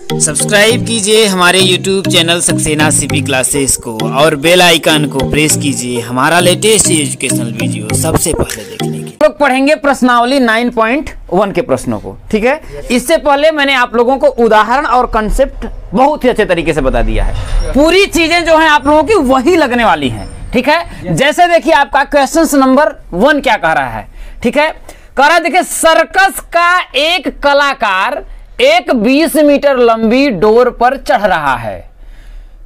Subscribe कीजिए हमारे YouTube channel Saxena CP classes को और बेल आइकन को प्रेस कीजिए हमारा लेटेस्ट एजुकेशनल वीडियो सबसे पहले देखने के। लोग पढ़ेंगे प्रश्नावली 9.1 के प्रश्नों को, ठीक है। इससे पहले मैंने आप लोगों को उदाहरण और कंसेप्ट बहुत ही अच्छे तरीके से बता दिया है। पूरी चीजें जो हैं आप लोगों की वही लगने वाली हैं, ठीक है। जैसे देखिए आपका क्वेश्चन नंबर 1 क्या कह रहा है, ठीक है। कह रहा है देखिए, सर्कस का एक कलाकार एक 20 मीटर लंबी डोर पर चढ़ रहा है।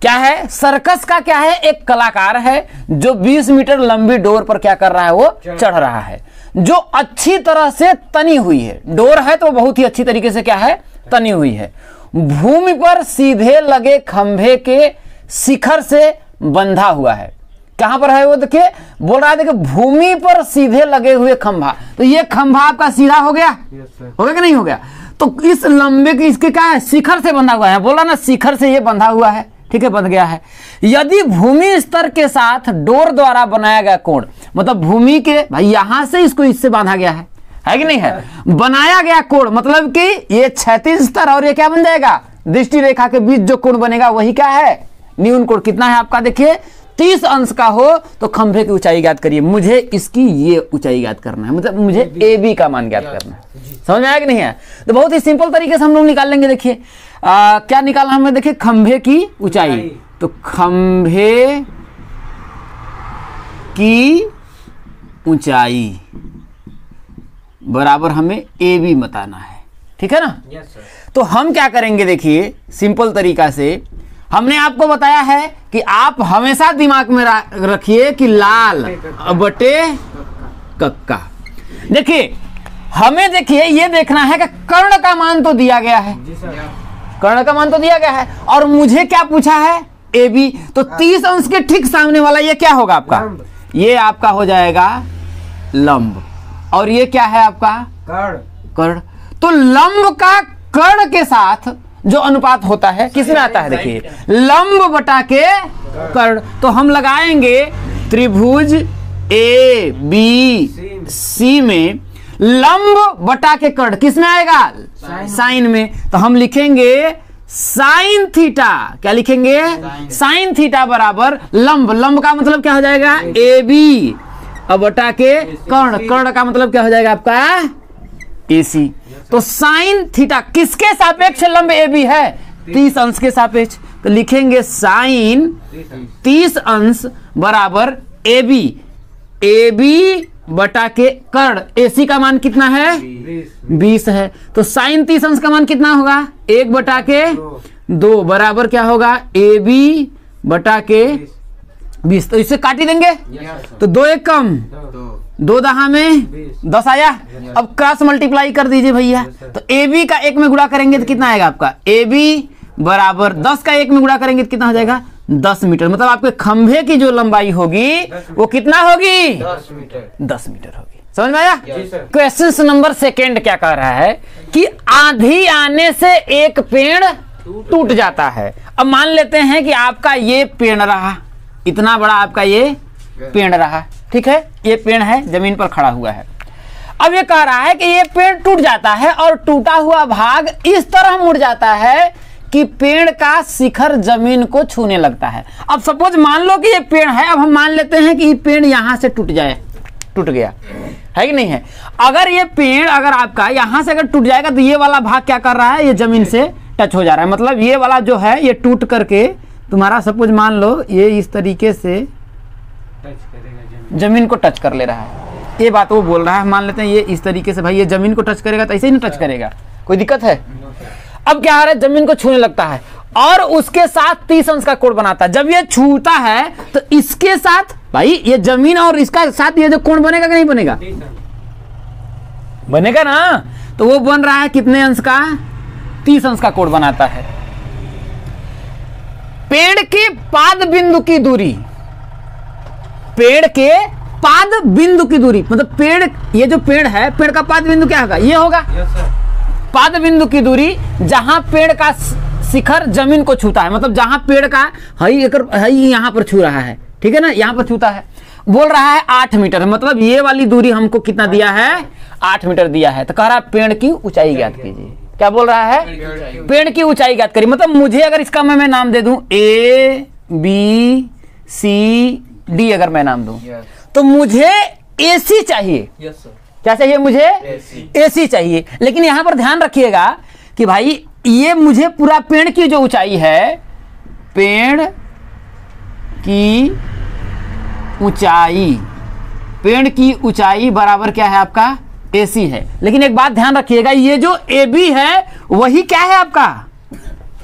क्या है? सर्कस का क्या है? एक कलाकार है जो 20 मीटर लंबी डोर पर क्या कर रहा है? वो चढ़ रहा है, जो अच्छी तरह से तनी हुई है। डोर है तो बहुत ही अच्छी तरीके से क्या है? तनी हुई है। भूमि पर सीधे लगे खंभे के शिखर से बंधा हुआ है। कहां पर है वो? देखिए बोल रहा है, देखिए भूमि पर सीधे लगे हुए खंभा। तो ये खंभा आपका सीधा हो गया, हो गया कि नहीं हो गया? तो इस लंबे के इसके क्या है? शिखर से बंधा हुआ है। बोला ना शिखर से ये बंधा हुआ है, ठीक है, बंध गया है। यदि भूमि स्तर के साथ डोर द्वारा बनाया गया कोण, मतलब भूमि के भाई यहां से इसको इससे बांधा गया है कि नहीं है? बनाया गया कोण मतलब कि ये क्षैतिज स्तर और ये क्या बन जाएगा? दृष्टि रेखा के बीच जो कोण बनेगा वही क्या है? न्यून कोण। कितना है आपका? देखिए 30 अंश का हो तो खंभे की ऊंचाई ज्ञात करिए। मुझे इसकी ये ऊंचाई ज्ञात करना है, मतलब मुझे ए बी का मान ज्ञात करना है। समझ में आया कि नहीं है? तो बहुत ही सिंपल तरीके से हम लोग निकाल लेंगे। देखिए क्या निकालना हमें? देखिए खंभे की ऊंचाई, तो खंभे की ऊंचाई बराबर हमें ए बी बताना है, ठीक है ना? Yes sir. तो हम क्या करेंगे? देखिए सिंपल तरीका से हमने आपको बताया है कि आप हमेशा दिमाग में रखिए कि लाल बटे कक्का। देखिए हमें देखिए ये देखना है कि कर्ण का मान तो दिया गया है, कर्ण का मान तो दिया गया है, और मुझे क्या पूछा है? A B. तो 30 अंश के ठीक सामने वाला ये क्या होगा आपका? ये आपका हो जाएगा लंब, और ये क्या है आपका? कर्ण। तो लंब का कर्ण के साथ जो अनुपात होता है किसमें आता है? देखिए लंब बटा के कर्ण। तो हम लगाएंगे त्रिभुज ए बी सी में लंब बटा के कर्ण किसमें आएगा? साइन में। तो हम लिखेंगे साइन थीटा। क्या लिखेंगे? साइन थीटा बराबर लंब। लंब का मतलब क्या हो जाएगा? ए बी अब बटा के कर्ण। कर्ण का मतलब क्या हो जाएगा आपका? AC। तो साइन थीटा किसके सापेक्ष लंब ए बी है? 30 अंश के सापेक्ष। तो लिखेंगे साइन 30 अंश बराबर ए बी बटा के कर्ण। AC का मान कितना है? 20 है। तो साइन 30 अंश का मान कितना होगा? 1 बटा के 2 बराबर क्या होगा? AB बटा के 20। तो इसे काट ही देंगे। तो 2 1 कम 2 दहा में 10 आया। अब क्रॉस मल्टीप्लाई कर दीजिए भैया। तो AB का 1 में गुणा करेंगे तो कितना आएगा आपका? AB बराबर 10 का 1 में गुणा करेंगे तो कितना हो जाएगा? 10 मीटर। मतलब आपके खंभे की जो लंबाई होगी वो कितना होगी? 10 मीटर होगी। समझ में आया? क्वेश्चन नंबर 2 क्या कह रहा है कि आंधी आने से एक पेड़ टूट जाता है। अब मान लेते हैं कि आपका ये पेड़ रहा, इतना बड़ा आपका ये पेड़ रहा, ठीक है। ये पेड़ है, जमीन पर खड़ा हुआ है। अब ये कह रहा है कि ये पेड़ टूट जाता है और टूटा हुआ भाग इस तरह मुड़ जाता है कि पेड़ का शिखर जमीन को छूने लगता है। अब सपोज मान लो कि ये पेड़ है, अब हम मान लेते हैं कि ये पेड़ यहां से टूट गया है कि नहीं है? अगर ये पेड़ अगर आपका यहां से अगर टूट जाएगा तो ये वाला भाग क्या कर रहा है? ये जमीन से टच हो जा रहा है। मतलब ये वाला जो है ये टूट करके तुम्हारा सपोज मान लो ये इस तरीके से जमीन को टच कर ले रहा है। ये बात वो बोल रहा है, मान लेते हैं ये इस तरीके से, भाई ये जमीन को टच करेगा तो ऐसे ही नहीं टच करेगा, कोई दिक्कत है? अब क्या हो रहा है? जमीन को छूने लगता है और उसके साथ 30 अंश का कोण बनाता है। जब ये छूता है तो इसके साथ भाई ये जमीन और इसका साथ ये जो कोण बनेगा कि नहीं बनेगा? बनेगा ना। तो वो बन रहा है कितने अंश का? 30 अंश का कोण बनाता है। पेड़ के पाद बिंदु की दूरी, पेड़ के पाद बिंदु की दूरी मतलब पेड़, ये जो पेड़ है पेड़ का पाद बिंदु क्या होगा? ये होगा। पाद बिंदु की दूरी जहां पेड़ का शिखर जमीन को छूता है, मतलब जहां पेड़ का हई यहां पर छू रहा है, ठीक है ना, यहां पर छूता है। बोल रहा है 8 मीटर, मतलब ये वाली दूरी हमको कितना दिया है? 8 मीटर दिया है। तो कह रहा है पेड़ की ऊंचाई ज्ञात कीजिए। क्या बोल रहा है? पेड़ की ऊंचाई ज्ञात करिए। मतलब मुझे अगर इसका मैं नाम दे दूं A B C D, अगर मैं नाम दूं तो मुझे AC चाहिए। क्या चाहिए मुझे? AC चाहिए। लेकिन यहां पर ध्यान रखिएगा कि भाई ये मुझे पूरा पेड़ की जो ऊंचाई है, पेड़ की ऊंचाई, पेड़ की ऊंचाई बराबर क्या है आपका? AC है। लेकिन एक बात ध्यान रखिएगा, ये जो AB है वही क्या है आपका?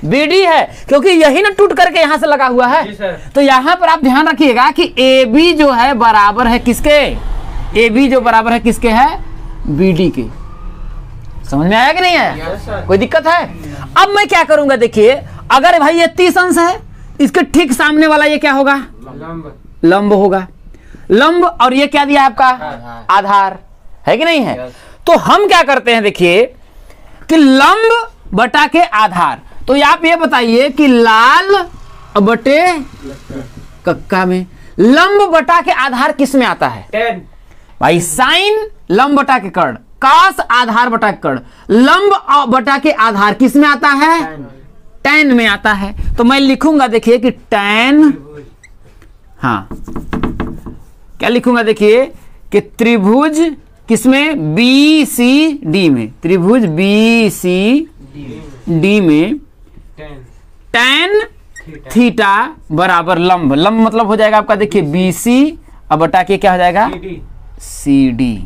BD है, क्योंकि यही ना टूट करके यहां से लगा हुआ है। तो यहां पर आप ध्यान रखिएगा कि AB जो है बराबर है किसके? AB जो बराबर है किसके है? BD के। समझ में आया कि नहीं आया? कोई दिक्कत है? अब मैं क्या करूंगा, देखिए अगर भाई ये 30 अंश है, इसके ठीक सामने वाला ये क्या होगा? लंब होगा। लंब, और ये क्या दिया आपका? आधार है कि नहीं है? तो हम क्या करते हैं, देखिए कि लंब बटा के आधार। तो आप ये बताइए कि लाल बटे कक्का में लंब बटा के आधार किस में आता है? 10 भाई साइन लंब बटा के कर्ण, कास आधार बटा के कर्ण, लंब बटा के आधार किस में आता है? tan में आता है। तो मैं लिखूंगा देखिए कि tan, हाँ क्या लिखूंगा, देखिए कि त्रिभुज किसमें? BCD में, त्रिभुज BCD में tan थीटा बराबर लंब, लंब मतलब हो जाएगा आपका देखिए BC, अब बटा के क्या हो जाएगा? CD।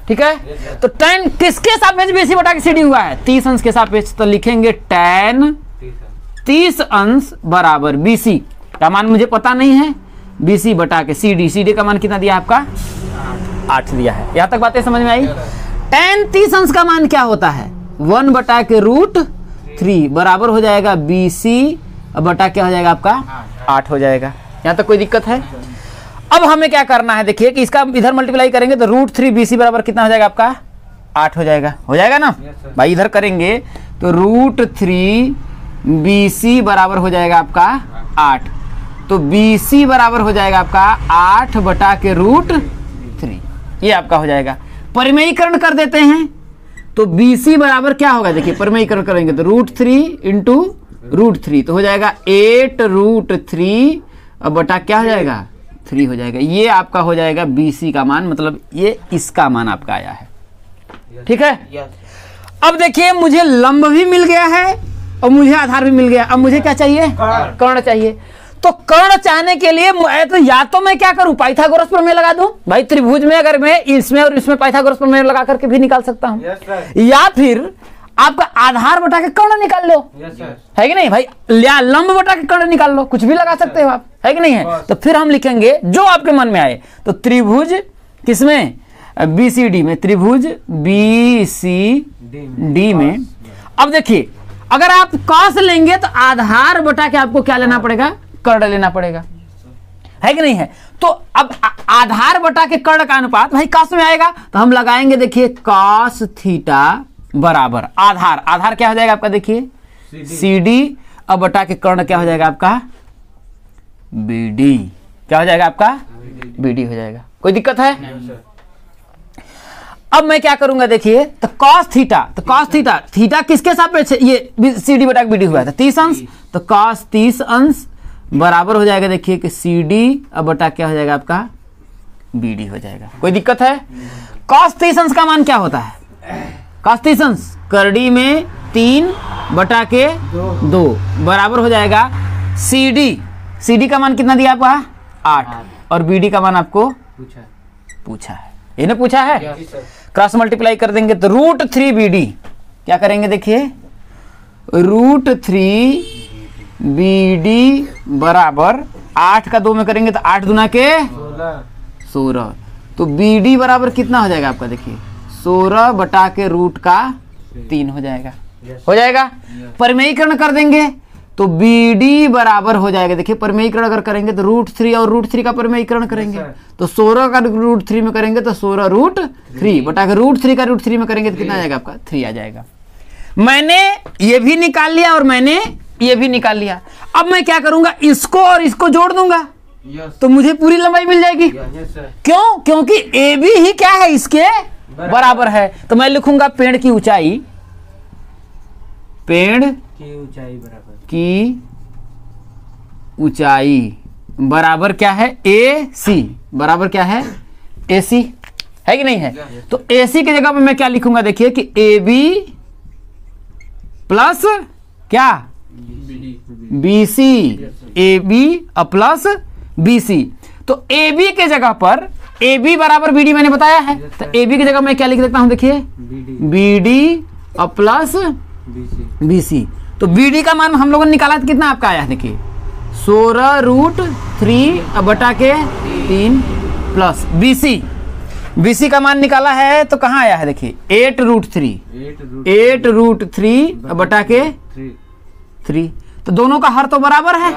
ठीक है? तो tan किसके सापेक्ष BC बटा के CD हुआ है? 30 अंश के सापेक्ष। तो लिखेंगे tan 30 अंश बराबर BC का मान मुझे पता नहीं है, BC बटा के CD, CD का मान कितना दिया आपका? 8 दिया है। यहां तक बातें समझ में आई? tan 30 अंश का मान क्या होता है? 1 बटा के √3 बराबर हो जाएगा BC, बटा क्या हो जाएगा आपका? 8 हो जाएगा। यहां तक कोई दिक्कत है? अब हमें क्या करना है, देखिए कि इसका इधर मल्टीप्लाई करेंगे तो √3 BC बराबर कितना हो जाएगा आपका? 8 हो जाएगा। हो जाएगा ना भाई? इधर करेंगे तो √3 BC बराबर हो जाएगा आपका 8। तो BC बराबर हो जाएगा आपका 8 बटा के √3, ये आपका हो जाएगा। परिमेयीकरण कर देते हैं तो BC बराबर क्या होगा, देखिए परिमेयीकरण करेंगे तो √3 इंटू √3 तो हो जाएगा 8√3, अब बटा क्या हो जाएगा? 3 हो जाएगा। ये आपका हो जाएगा BC का मान, मतलब ये इसका मान आपका आया है। ठीक है? अब देखिए मुझे लंब भी मिल गया है और मुझे आधार भी मिल गया। अब मुझे क्या चाहिए? कर्ण चाहिए। तो कर्ण चाहने के लिए तो या तो मैं क्या करूं, पाइथागोरस प्रमेय लगा दूं। भाई त्रिभुज में अगर मैं इसमें और इसमें पाइथागोरस प्रमेय लगा करके भी निकाल सकता हूं, या फिर आपका आधार बटा के कर्ण निकाल लो, है कि नहीं भाई? या लंब बटा के कर्ण निकाल लो, कुछ भी लगा सकते हो आप, है कि नहीं है? तो फिर हम लिखेंगे जो आपके मन में आए। तो त्रिभुज किसमें? BCD में, त्रिभुज BCD में। अब देखिए अगर आप कॉस लेंगे तो आधार बटा के आपको क्या लेना पड़ेगा? कर्ण लेना पड़ेगा, है कि नहीं है? तो अब आधार बटा के कर्ण का अनुपात भाई कॉस में आएगा, तो हम लगाएंगे देखिए कॉस थीटा बराबर आधार, आधार क्या हो जाएगा आपका? देखिए CD, अब बटा के कर्ण क्या हो जाएगा आपका? BD। क्या हो जाएगा आपका? BD हो जाएगा। कोई दिक्कत है? अब मैं क्या करूंगा, देखिए तो cos थीटा, तो cos थीटा, थीटा किसके सापेक्ष है? ये CD बटा BD हुआ था 30 अंश, तो cos 30 अंश बराबर हो जाएगा देखिए कि CD, अब बटा क्या हो जाएगा आपका? BD हो जाएगा। कोई दिक्कत है? cos 30 अंश का मान क्या होता है? cos 30 अंश करड़ी में 3 बटा के 2 बराबर हो जाएगा CD। CD का मान कितना दिया आपका? 8, और BD का मान आपको पूछा है, ये ना पूछा है? क्रॉस मल्टीप्लाई कर देंगे तो √3 BD, क्या करेंगे देखिए √3 BD बराबर 8 का 2 में करेंगे तो 8 दूना के 16, तो BD बराबर कितना हो जाएगा आपका? देखिए 16 बटा के √3 हो जाएगा। हो जाएगा। परिमेयीकरण कर देंगे तो BD बराबर हो जाएगा, देखिए परिमेयीकरण अगर करेंगे तो √3 और √3 का परिमेयीकरण करेंगे तो 16 का √3 में करेंगे तो 16√3 बटा के √3 का √3 में करेंगे तो कितना आ जाएगा आपका? 3 आ जाएगा। मैंने ये भी निकाल लिया और मैंने ये भी निकाल लिया। अब मैं क्या करूंगा, इसको और इसको जोड़ दूंगा तो मुझे पूरी लंबाई मिल जाएगी। क्यों? क्योंकि AB ही क्या है? इसके बराबर है। तो मैं लिखूंगा पेड़ की ऊंचाई, पेड़ की ऊंचाई बराबर क्या है, ए सी, बराबर क्या है, ए सी, है कि नहीं है। तो ए सी की जगह पे मैं क्या लिखूंगा, देखिए कि ए बी प्लस क्या, B C, A B plus B C. तो ए बी के जगह पर ए बी बराबर बी डी मैंने बताया है, तो ए बी की जगह मैं क्या लिख देता हूं, देखिए B D plus B C. तो बी डी का मान हम लोगों ने निकाला तो कितना आपका आया है, देखिए 16√3 बटा के 3 plus B C. B C का मान निकाला है तो कहाँ आया है, देखिए 8√3 बटा के 3। तो दोनों का हर तो बराबर है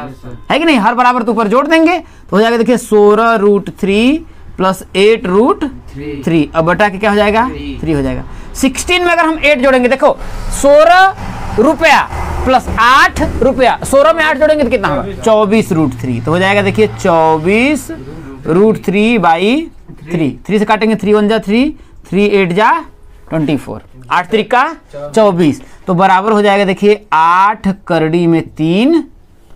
कि नहीं, हर बराबर तो ऊपर जोड़ देंगे तो हो जाएगा, देखिए 16√3 प्लस 8√3 अब बटा के क्या हो जाएगा, 3 हो जाएगा। 16 में अगर हम 8 जोड़ेंगे, देखो 16 रुपया प्लस 8 रुपया, 16 में 8 जोड़ेंगे तो कितना होगा, 24√3। तो हो जाएगा, देखिए 24√3 बाई 3। 3 से काटेंगे, 3 1 जा 3, 3 8 जा 24, 8 3 का 24। तो बराबर हो जाएगा, देखिए 8 करड़ी में 3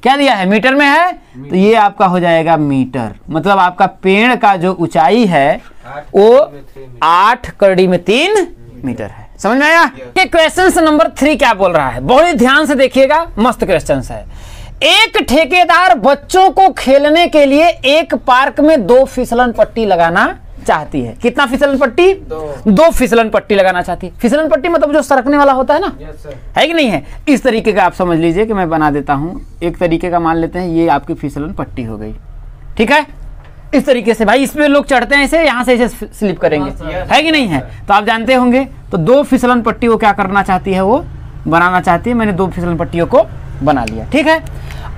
क्या दिया है, मीटर में है, तो ये आपका हो जाएगा मीटर। मतलब आपका पेड़ का जो ऊंचाई है वो 8 करड़ी में 3 मीटर है। समझ में आया। ये क्वेश्चन नंबर 3 क्या बोल रहा है, बहुत ही ध्यान से देखिएगा, मस्त क्वेश्चन है। एक ठेकेदार बच्चों को खेलने के लिए एक पार्क में 2 फिसलन पट्टी लगाना चाहती है। कितना फिसलन पट्टी, 2 फिसलन पट्टी लगाना चाहती है। फिसलन पट्टी मतलब जो सरकने वाला होता है ना, है कि नहीं है। इस तरीके का आप समझ लीजिए कि मैं बना देता हूं, एक तरीके का मान लेते हैं, ये आपकी फिसलन पट्टी हो गई, ठीक है। इस तरीके से भाई इसमें लोग चढ़ते हैं, इसे यहाँ से इसे स्लिप करेंगे, है कि नहीं है। तो आप जानते होंगे, तो 2 फिसलन पट्टी वो क्या करना चाहती है, वो बनाना चाहती है। मैंने 2 फिसलन पट्टियों को बना लिया, ठीक है।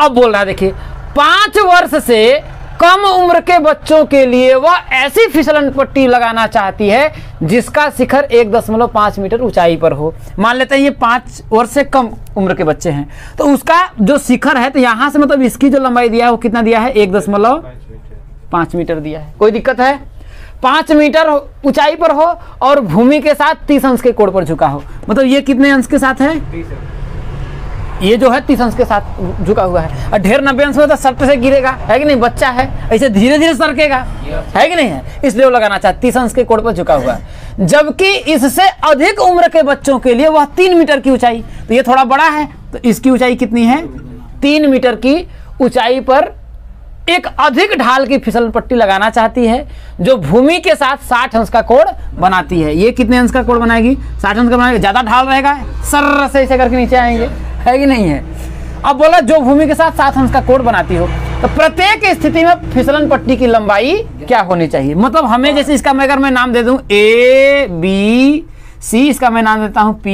अब बोल रहा है, देखिए 5 वर्ष से कम उम्र के बच्चों के लिए वह ऐसी फिसलन पट्टी लगाना चाहती है जिसका शिखर 1.5 मीटर ऊंचाई पर हो। मान लेते हैं ये 5 वर्ष से कम उम्र के बच्चे हैं, तो उसका जो शिखर है, तो यहां से मतलब इसकी जो लंबाई दिया है वो कितना दिया है, 1.5 मीटर दिया है। कोई दिक्कत है, 5 मीटर ऊंचाई पर हो और भूमि के साथ 30 अंश के कोण पर झुका हो। मतलब ये कितने अंश के साथ है, ये जो है 30 अंश के साथ झुका हुआ है। और ढेर 90 अंश में तो सर से गिरेगा, है कि नहीं, बच्चा है, ऐसे धीरे धीरे सरकेगा, है कि नहीं है। इसलिए वो लगाना चाहता 30 अंश के कोण पर झुका हुआ है। जबकि इससे अधिक उम्र के बच्चों के लिए वह 3 मीटर की ऊंचाई, तो ये थोड़ा बड़ा है, तो इसकी ऊंचाई कितनी है, 3 मीटर की ऊंचाई पर एक अधिक ढाल की फिसलन पट्टी लगाना चाहती है जो भूमि के साथ 60 अंश का कोण बनाती है। ये कितने अंश का कोण बनाएगी, 60 अंश का बनाएगी। ज्यादा ढाल रहेगा, सर से ऐसे करके नीचे आएंगे, है कि नहीं है। अब बोला जो भूमि के साथ 60 अंश का कोण बनाती हो, तो प्रत्येक स्थिति में फिसलन पट्टी की लंबाई क्या होनी चाहिए। मतलब हमें जैसे इसका मैं अगर मैं नाम दे दूं A B C, इसका मैं नाम देता हूं P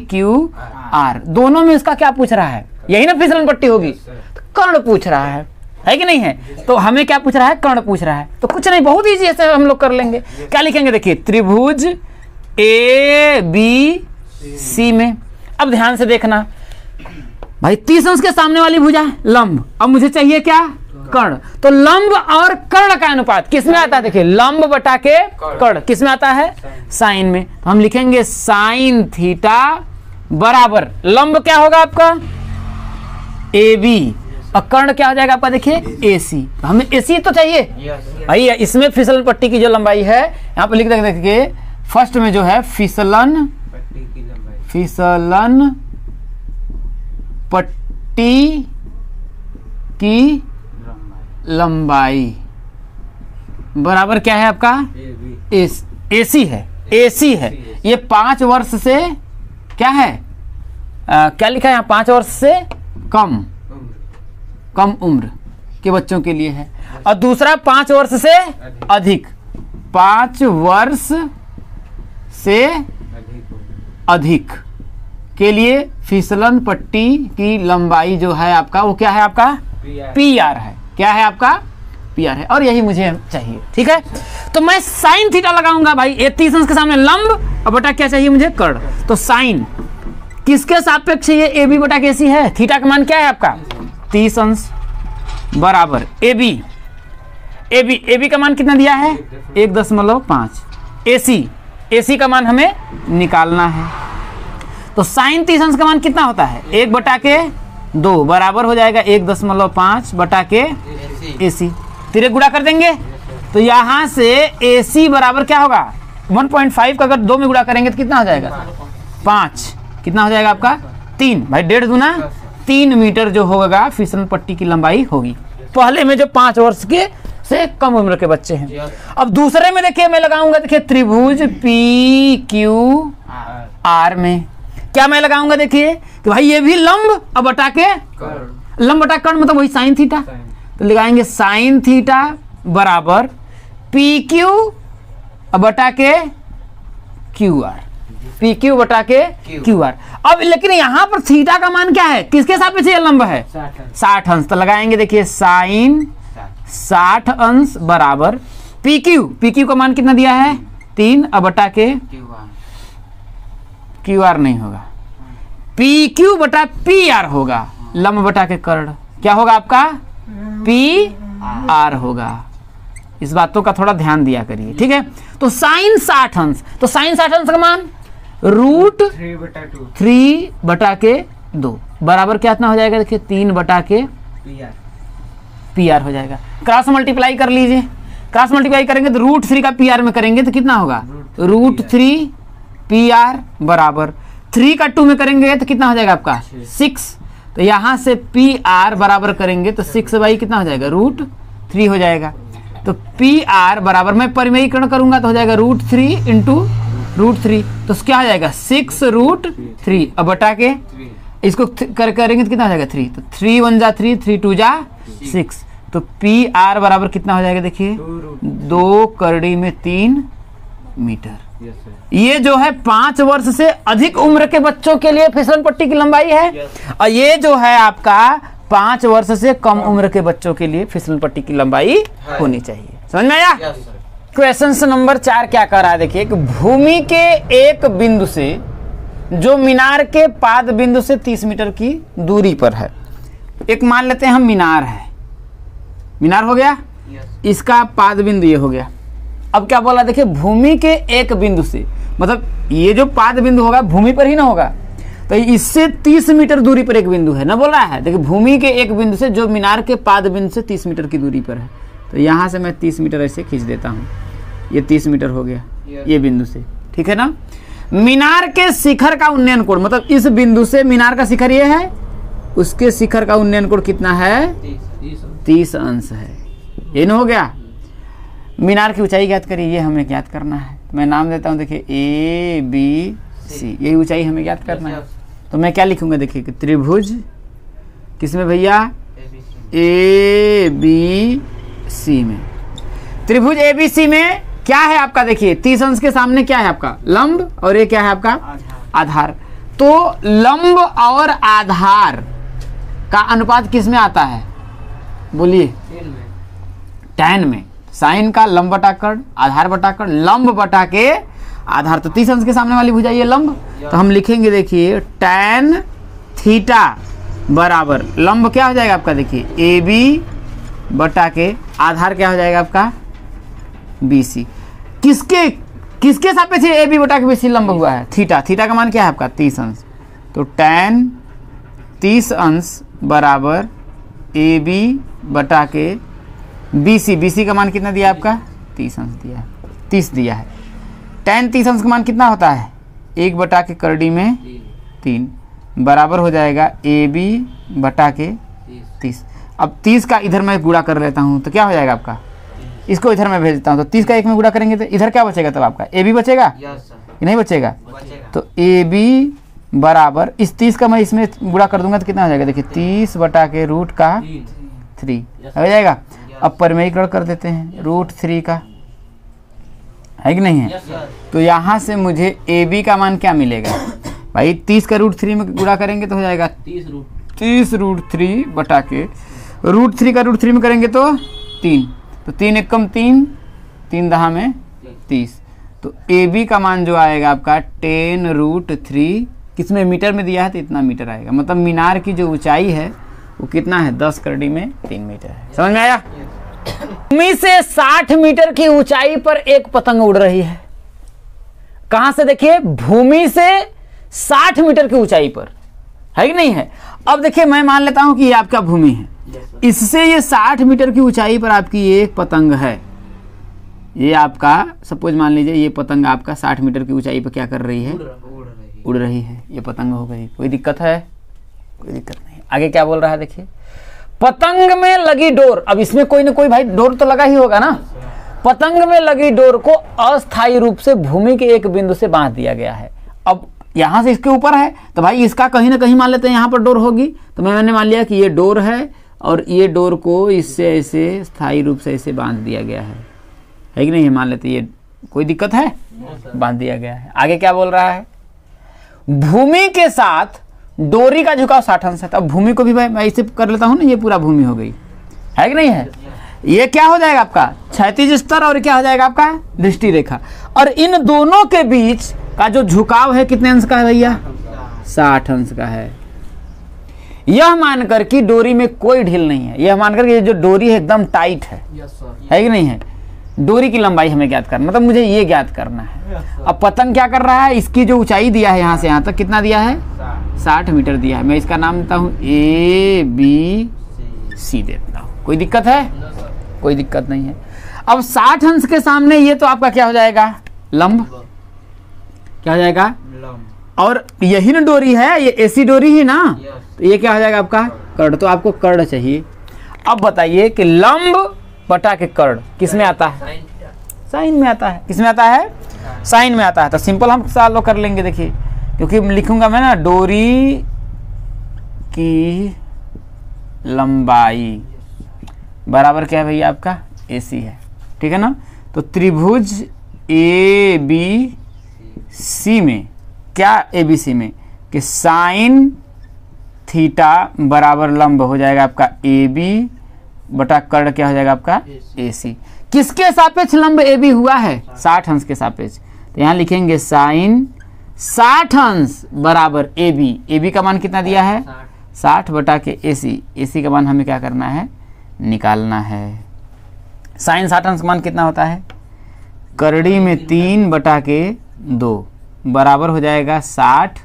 Q R, दोनों में इसका क्या पूछ रहा है, यही ना फिसलन पट्टी होगी। तो कर्ण पूछ रहा है कि नहीं है। तो हमें क्या पूछ रहा है, कर्ण पूछ रहा है। तो कुछ नहीं, बहुत ईजी ऐसे हम लोग कर लेंगे। क्या लिखेंगे, देखिए त्रिभुज A B C में। अब ध्यान से देखना भाई, 30 अंश के सामने वाली भुजा है लंब, अब मुझे चाहिए क्या, कर्ण। तो लंब और कर्ण का अनुपात किसमें आता है, देखिए लंब बटा के कर्ण किसमें आता है, साइन में। तो हम लिखेंगे साइन थीटा बराबर लंब क्या होगा आपका AB और कर्ण क्या हो जाएगा आपका, देखिए AC। तो हमें AC तो चाहिए भाई। इसमें फिसलन पट्टी की जो लंबाई है यहाँ पर लिख देंगे, देखिए फर्स्ट में जो है फिसलन पट्टी की लंबाई बराबर क्या है आपका, AC है, AC है। ये 5 वर्ष से क्या है, क्या लिखा है यहाँ, 5 वर्ष से कम उम्र के बच्चों के लिए है। और दूसरा 5 वर्ष से अधिक, 5 वर्ष से अधिक के लिए फिसलन पट्टी की लंबाई जो है आपका, वो क्या है आपका, PR है। क्या है आपका, PR है। और यही मुझे चाहिए, ठीक है। तो मैं साइन थीटा लगाऊंगा भाई, ये 30 अंश के सामने लंब और बटा क्या चाहिए मुझे, कर्ण। तो साइन किसके सापेक्ष ये AB बटा के AC है, थीटा का मान क्या है आपका 30 अंश बराबर AB का मान कितना दिया है 1.5। AC का मान हमें निकालना है। तो साइन 30 अंश का मान कितना होता है 1/2 बराबर हो जाएगा 1.5 बटा के AC। फिर गुणा कर देंगे तो यहाँ से AC बराबर क्या होगा 1.5 का अगर 2 में गुणा करेंगे तो कितना हो जाएगा 5, कितना हो जाएगा आपका 3, भाई 1.5 दूना 3 मीटर जो होगा फिसलन पट्टी की लंबाई होगी। पहले में जो 5 वर्ष के से कम उम्र के बच्चे हैं। अब दूसरे में देखिए मैं लगाऊंगा, देखिए त्रिभुज PQR में क्या मैं लगाऊंगा, देखिए तो भाई ये भी लंब अब बटा के लंब बटा कर्ण मतलब वही साइन थीटा, तो लगाएंगे साइन थीटा बराबर PQ बटा के QR, PQ बटा के QR। अब लेकिन यहाँ पर थीटा का मान क्या है, किसके सापेक्ष ये लंब है 60 अंश, तो लगाएंगे देखिए साइन 60 अंश बराबर PQ का मान कितना दिया है 3 बटा के QR नहीं होगा, PQ बटा PR होगा, लंब बटा के कर्ण क्या होगा आपका PR होगा। इस बातों का थोड़ा ध्यान दिया करिए, ठीक है। तो साइन 60 अंश, तो साइन 60 अंश का मान √3/2 बराबर कितना हो जाएगा, देखिए 3/के PR हो जाएगा। क्रॉस मल्टीप्लाई कर लीजिए, क्रॉस मल्टीप्लाई करेंगे तो √3 का PR में करेंगे तो कितना होगा √3 PR बराबर 3 का 2 में करेंगे तो कितना हो जाएगा आपका 6, तो यहाँ से PR बराबर करेंगे तो 6 कितना हो जाएगा √3 हो जाएगा। तो PR बराबर मैं परिमेयीकरण करूंगा तो हो जाएगा √3 इंटू √3, तो क्या हो जाएगा 6√3 अब बटा के इसको करेंगे तो कितना हो जाएगा 3, तो 3 1 जा 3, 3 2 जा 6, तो PR बराबर कितना हो जाएगा, देखिए 2 करड़ी में 3 मीटर। ये जो है 5 वर्ष से अधिक उम्र के बच्चों के लिए फिसलन पट्टी की लंबाई है, और ये जो है आपका 5 वर्ष से कम उम्र के बच्चों के लिए फिसलन पट्टी की लंबाई होनी चाहिए। समझ में आया? क्वेश्चन नंबर 4 क्या कर रहा है, देखिए कि भूमि के एक बिंदु से जो मीनार के पाद बिंदु से 30 मीटर की दूरी पर है, एक मान लेते हैं हम मीनार है, मीनार हो गया, इसका पाद बिंदु ये हो गया। अब क्या बोला, देखिए भूमि के एक बिंदु से, मतलब ये जो पाद बिंदु होगा भूमि पर ही ना होगा, तो इससे 30 मीटर दूरी पर एक बिंदु है ना, बोल रहा है। देखिए भूमि के एक बिंदु से जो मीनार के पाद बिंदु से 30 मीटर की दूरी पर है, तो यहाँ से मैं 30 मीटर ऐसे खींच देता हूँ, ये 30 मीटर हो गया ये बिंदु से, ठीक है ना। मीनार के शिखर का उन्नयन कोण, मतलब इस बिंदु से मीनार का शिखर ये है, उसके शिखर का उन्नयन कोण कितना है 30 अंश है, ये ना हो गया। मीनार की ऊंचाई ज्ञात करिए, ये हमें ज्ञात करना है, मैं नाम देता हूँ, देखिए ABC, यही ऊंचाई हमें ज्ञात करना है। तो मैं क्या लिखूंगा, देखिए कि त्रिभुज किसमें भैया ABC में, त्रिभुज ABC में क्या है आपका, देखिए 30 अंश के सामने क्या है आपका लंब, और ये क्या है आपका आधार। तो लंब और आधार का अनुपात किस में आता है, बोलिए tan में। साइन का लंब बटा कर्ण, आधार बटा कर्ण, लंब बटा के आधार, तो 30 अंश के सामने वाली भुजा ये लंब, तो हम लिखेंगे देखिए tan थीटा बराबर लंब क्या हो जाएगा आपका, देखिए AB बटा के आधार क्या हो जाएगा आपका BC। किसके सापेक्ष AB बटा के BC लंब हुआ है, थीटा, थीटा का मान क्या है आपका 30 अंश, तो tan 30 अंश बराबर AB बटा के BC, BC का मान कितना दिया आपका 30 अंश दिया है, 30 दिया है। tan 30 अंश का मान कितना होता है 1 बटा के करड़ी में 3 बराबर हो जाएगा AB बटा के 30। अब 30 का इधर मैं गुणा कर लेता हूँ तो क्या हो जाएगा आपका, इसको इधर मैं भेज देता हूँ, तो 30 का 1 में गुणा करेंगे तो इधर क्या बचेगा, तब आपका AB बचेगा कि नहीं बचेगा, तो AB बराबर इस 30 का मैं इसमें गुणा कर दूंगा तो कितना हो जाएगा, देखिए 30 बटा के √3 हो जाएगा। अब परिमेयीकरण कर देते हैं √3 का, है कि नहीं है, तो यहाँ से मुझे AB का मान क्या मिलेगा भाई, 30 का √3 में गुणा करेंगे तो हो जाएगा 30√3 बटा के √3 का √3 में करेंगे तो 3, तो 3 एकम 3, 3 दहा में 30, तो AB का मान जो आएगा आपका 10√3, किसमें मीटर में दिया है तो इतना मीटर आएगा, मतलब मीनार की जो ऊंचाई है वो कितना है 10 करड़ी में 3 मीटर है। समझ में आया? भूमि से 60 मीटर की ऊंचाई पर एक पतंग उड़ रही है, कहां से, देखिए भूमि से 60 मीटर की ऊंचाई पर, है कि नहीं है। अब देखिए मैं मान लेता हूं कि ये आपका भूमि है, इससे ये 60 मीटर की ऊंचाई पर आपकी एक पतंग है। ये आपका सपोज मान लीजिए ये पतंग आपका 60 मीटर की ऊंचाई पर क्या कर रही है, उड़ रही है। ये पतंग हो गई, कोई दिक्कत है, कोई दिक्कत नहीं। आगे क्या बोल रहा है देखिए, पतंग में लगी डोर। अब इसमें कोई ना कोई भाई डोर तो लगा ही होगा ना। पतंग में लगी डोर को अस्थायी रूप से भूमि के एक बिंदु से बांध दिया गया है। अब यहां से इसके ऊपर है तो भाई इसका कहीं ना कहीं मान लेते हैं यहां पर डोर होगी, तो मैंने मान लिया कि ये डोर है और ये डोर को इससे ऐसे स्थायी रूप से ऐसे बांध दिया गया है कि नहीं, मान लेते ये कोई दिक्कत है, बांध दिया गया है। आगे क्या बोल रहा है, भूमि के साथ डोरी का झुकाव 60 अंश है। तो अब भूमि को भी भाई मैं इसे कर लेता हूं ना, ये पूरा भूमि हो गई, है कि नहीं है। ये क्या हो जाएगा आपका क्षैतिज स्तर और क्या हो जाएगा आपका दृष्टि रेखा, और इन दोनों के बीच का जो झुकाव है कितने अंश का है भैया, 60 अंश का है। यह मानकर कि डोरी में कोई ढील नहीं है, यह मानकर कि जो डोरी है एकदम टाइट है कि नहीं है। डोरी की लंबाई हमें ज्ञात करना, मतलब मुझे ये ज्ञात करना है। अब पतंग क्या कर रहा है, इसकी जो ऊंचाई दिया है यहां से यहां तक कितना दिया है, 60 मीटर दिया है। मैं इसका नाम देता हूं ABC देता हूं, कोई दिक्कत है, कोई दिक्कत नहीं है। अब 60 अंश के सामने ये तो आपका क्या हो जाएगा, लंब, क्या हो जाएगा, और यही ना डोरी है, ये ऐसी डोरी ही ना, तो ये क्या हो जाएगा आपका कर्ण। तो आपको कर्ण चाहिए। अब बताइए कि लंब बटा के कर्ण किस में आता है, साइन में आता है। किस में आता है, साइन में आता है। तो सिंपल हम सॉल्व कर लेंगे। देखिए क्योंकि लिखूंगा मैं ना, डोरी की लंबाई बराबर क्या है भैया आपका AC है, ठीक है ना। तो त्रिभुज ABC में क्या, ABC में कि साइन थीटा बराबर लंब हो जाएगा आपका AB बटा कर्ण क्या हो जाएगा आपका AC। किसके सापेक्ष लंब AB हुआ है, 60 अंश के सापेक्ष। तो यहाँ लिखेंगे साइन 60 अंश बराबर AB का मान कितना दिया है, 60 बटा के AC का मान हमें क्या करना है, निकालना है। साइन 60 अंश मान कितना होता है, करड़ी में 3 बटा के 2 बराबर हो जाएगा 60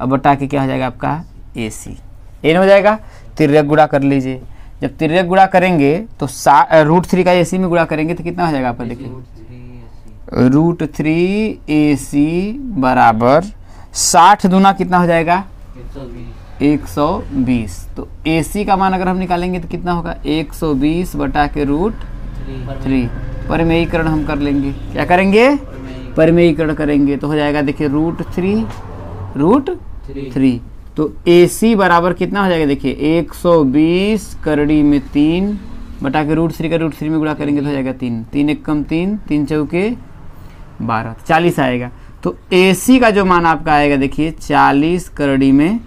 और बटा के क्या हो जाएगा आपका AC। एन हो जाएगा, तिर्यक गुणा कर लीजिए। जब तिर्यक गुणा करेंगे तो √3 का AC में गुणा करेंगे तो कितना हो जाएगा आपका, देखिए √3AC बराबर 60 दूना कितना हो जाएगा 120। तो AC का मान अगर हम निकालेंगे तो कितना होगा 120 बटा के √3। परिमेयीकरण हम कर लेंगे, क्या करेंगे, परिमेयीकरण करेंगे तो हो जाएगा देखिए √3। तो AC बराबर कितना हो जाएगा, देखिए 120 करड़ी में 3 बटा के √3 का √3 में गुणा करेंगे तो हो जाएगा 3, 3 एक कम 3, 3 चौके 12, 40 आएगा। तो AC का जो मान आपका आएगा देखिए 40 करड़ी में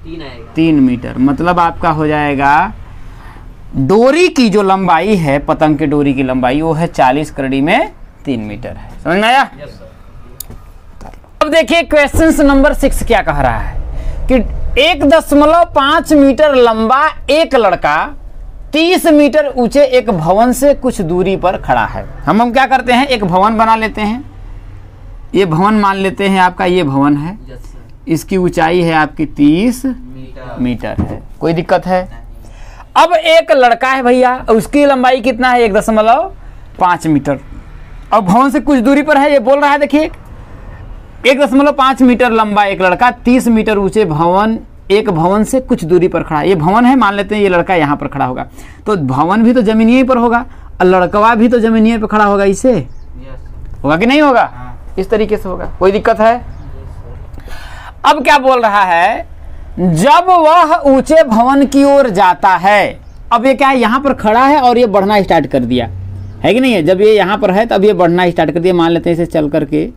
3 मीटर। मतलब आपका हो जाएगा डोरी की जो लंबाई है, पतंग के डोरी की लंबाई वो है 40 करड़ी में 3 मीटर है। समझ में आया। अब देखिए क्वेश्चन नंबर 6 क्या कह रहा है कि 1.5 मीटर लंबा एक लड़का 30 मीटर ऊंचे एक भवन से कुछ दूरी पर खड़ा है। हम क्या करते हैं, एक भवन बना लेते हैं। ये भवन मान लेते हैं आपका, ये भवन है, इसकी ऊंचाई है आपकी 30 मीटर है, कोई दिक्कत है। अब एक लड़का है भैया, उसकी लंबाई कितना है 1.5 मीटर, अब भवन से कुछ दूरी पर है। ये बोल रहा है देखिए 1.5 मीटर लंबा एक लड़का 30 मीटर ऊंचे भवन, एक भवन से कुछ दूरी पर खड़ा है। ये भवन है, मान लेते हैं ये लड़का यहाँ पर खड़ा होगा, तो भवन भी तो जमीनिए पर होगा और लड़कवा भी तो जमीनिए पर खड़ा होगा। इसे होगा कि नहीं होगा, इस तरीके से होगा, कोई दिक्कत है। अब क्या बोल रहा है, जब वह ऊंचे भवन की ओर जाता है, अब ये क्या है, यहाँ पर खड़ा है और ये बढ़ना स्टार्ट कर दिया है कि नहीं है। जब ये यहाँ पर है तब ये बढ़ना स्टार्ट कर दिया, मान लेते हैं इसे चल करके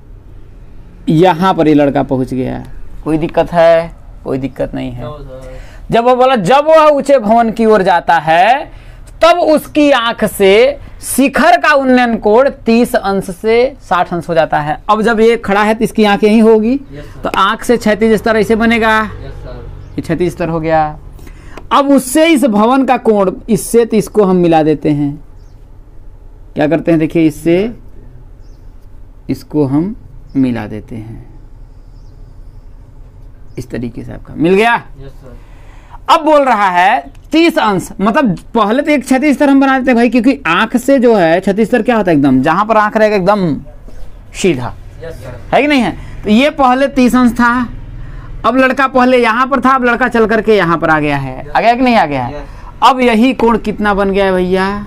यहाँ पर ये लड़का पहुंच गया, कोई दिक्कत है, कोई दिक्कत नहीं है। जब वो बोला जब वह ऊंचे भवन की ओर जाता है तब उसकी आंख से शिखर का उन्नयन कोण 30 अंश से 60 अंश हो जाता है। अब जब ये खड़ा है तो इसकी आंख यहीं होगी, तो आंख से क्षैतिज स्तर ऐसे बनेगा, ये क्षैतिज स्तर हो गया। अब उससे इस भवन का कोण, इससे तो इसको हम मिला देते हैं, क्या करते हैं देखिए, इससे इसको हम मिला देते हैं, इस तरीके से आपका मिल गया। Yes sir. अब बोल रहा है 30 अंश, मतलब पहले तो एक क्षैतिज स्तर हम बना देते हैं भाई, क्योंकि आंख से जो है क्षैतिज स्तर क्या होता है, एकदम जहां पर आंख रहेगा एकदम सीधा, यस सर। है कि नहीं है। तो ये पहले 30 अंश था, अब लड़का पहले यहां पर था, अब लड़का चल करके यहां पर आ गया है, आ गया कि नहीं आ गया है। अब यही कोण कितना बन गया है भैया,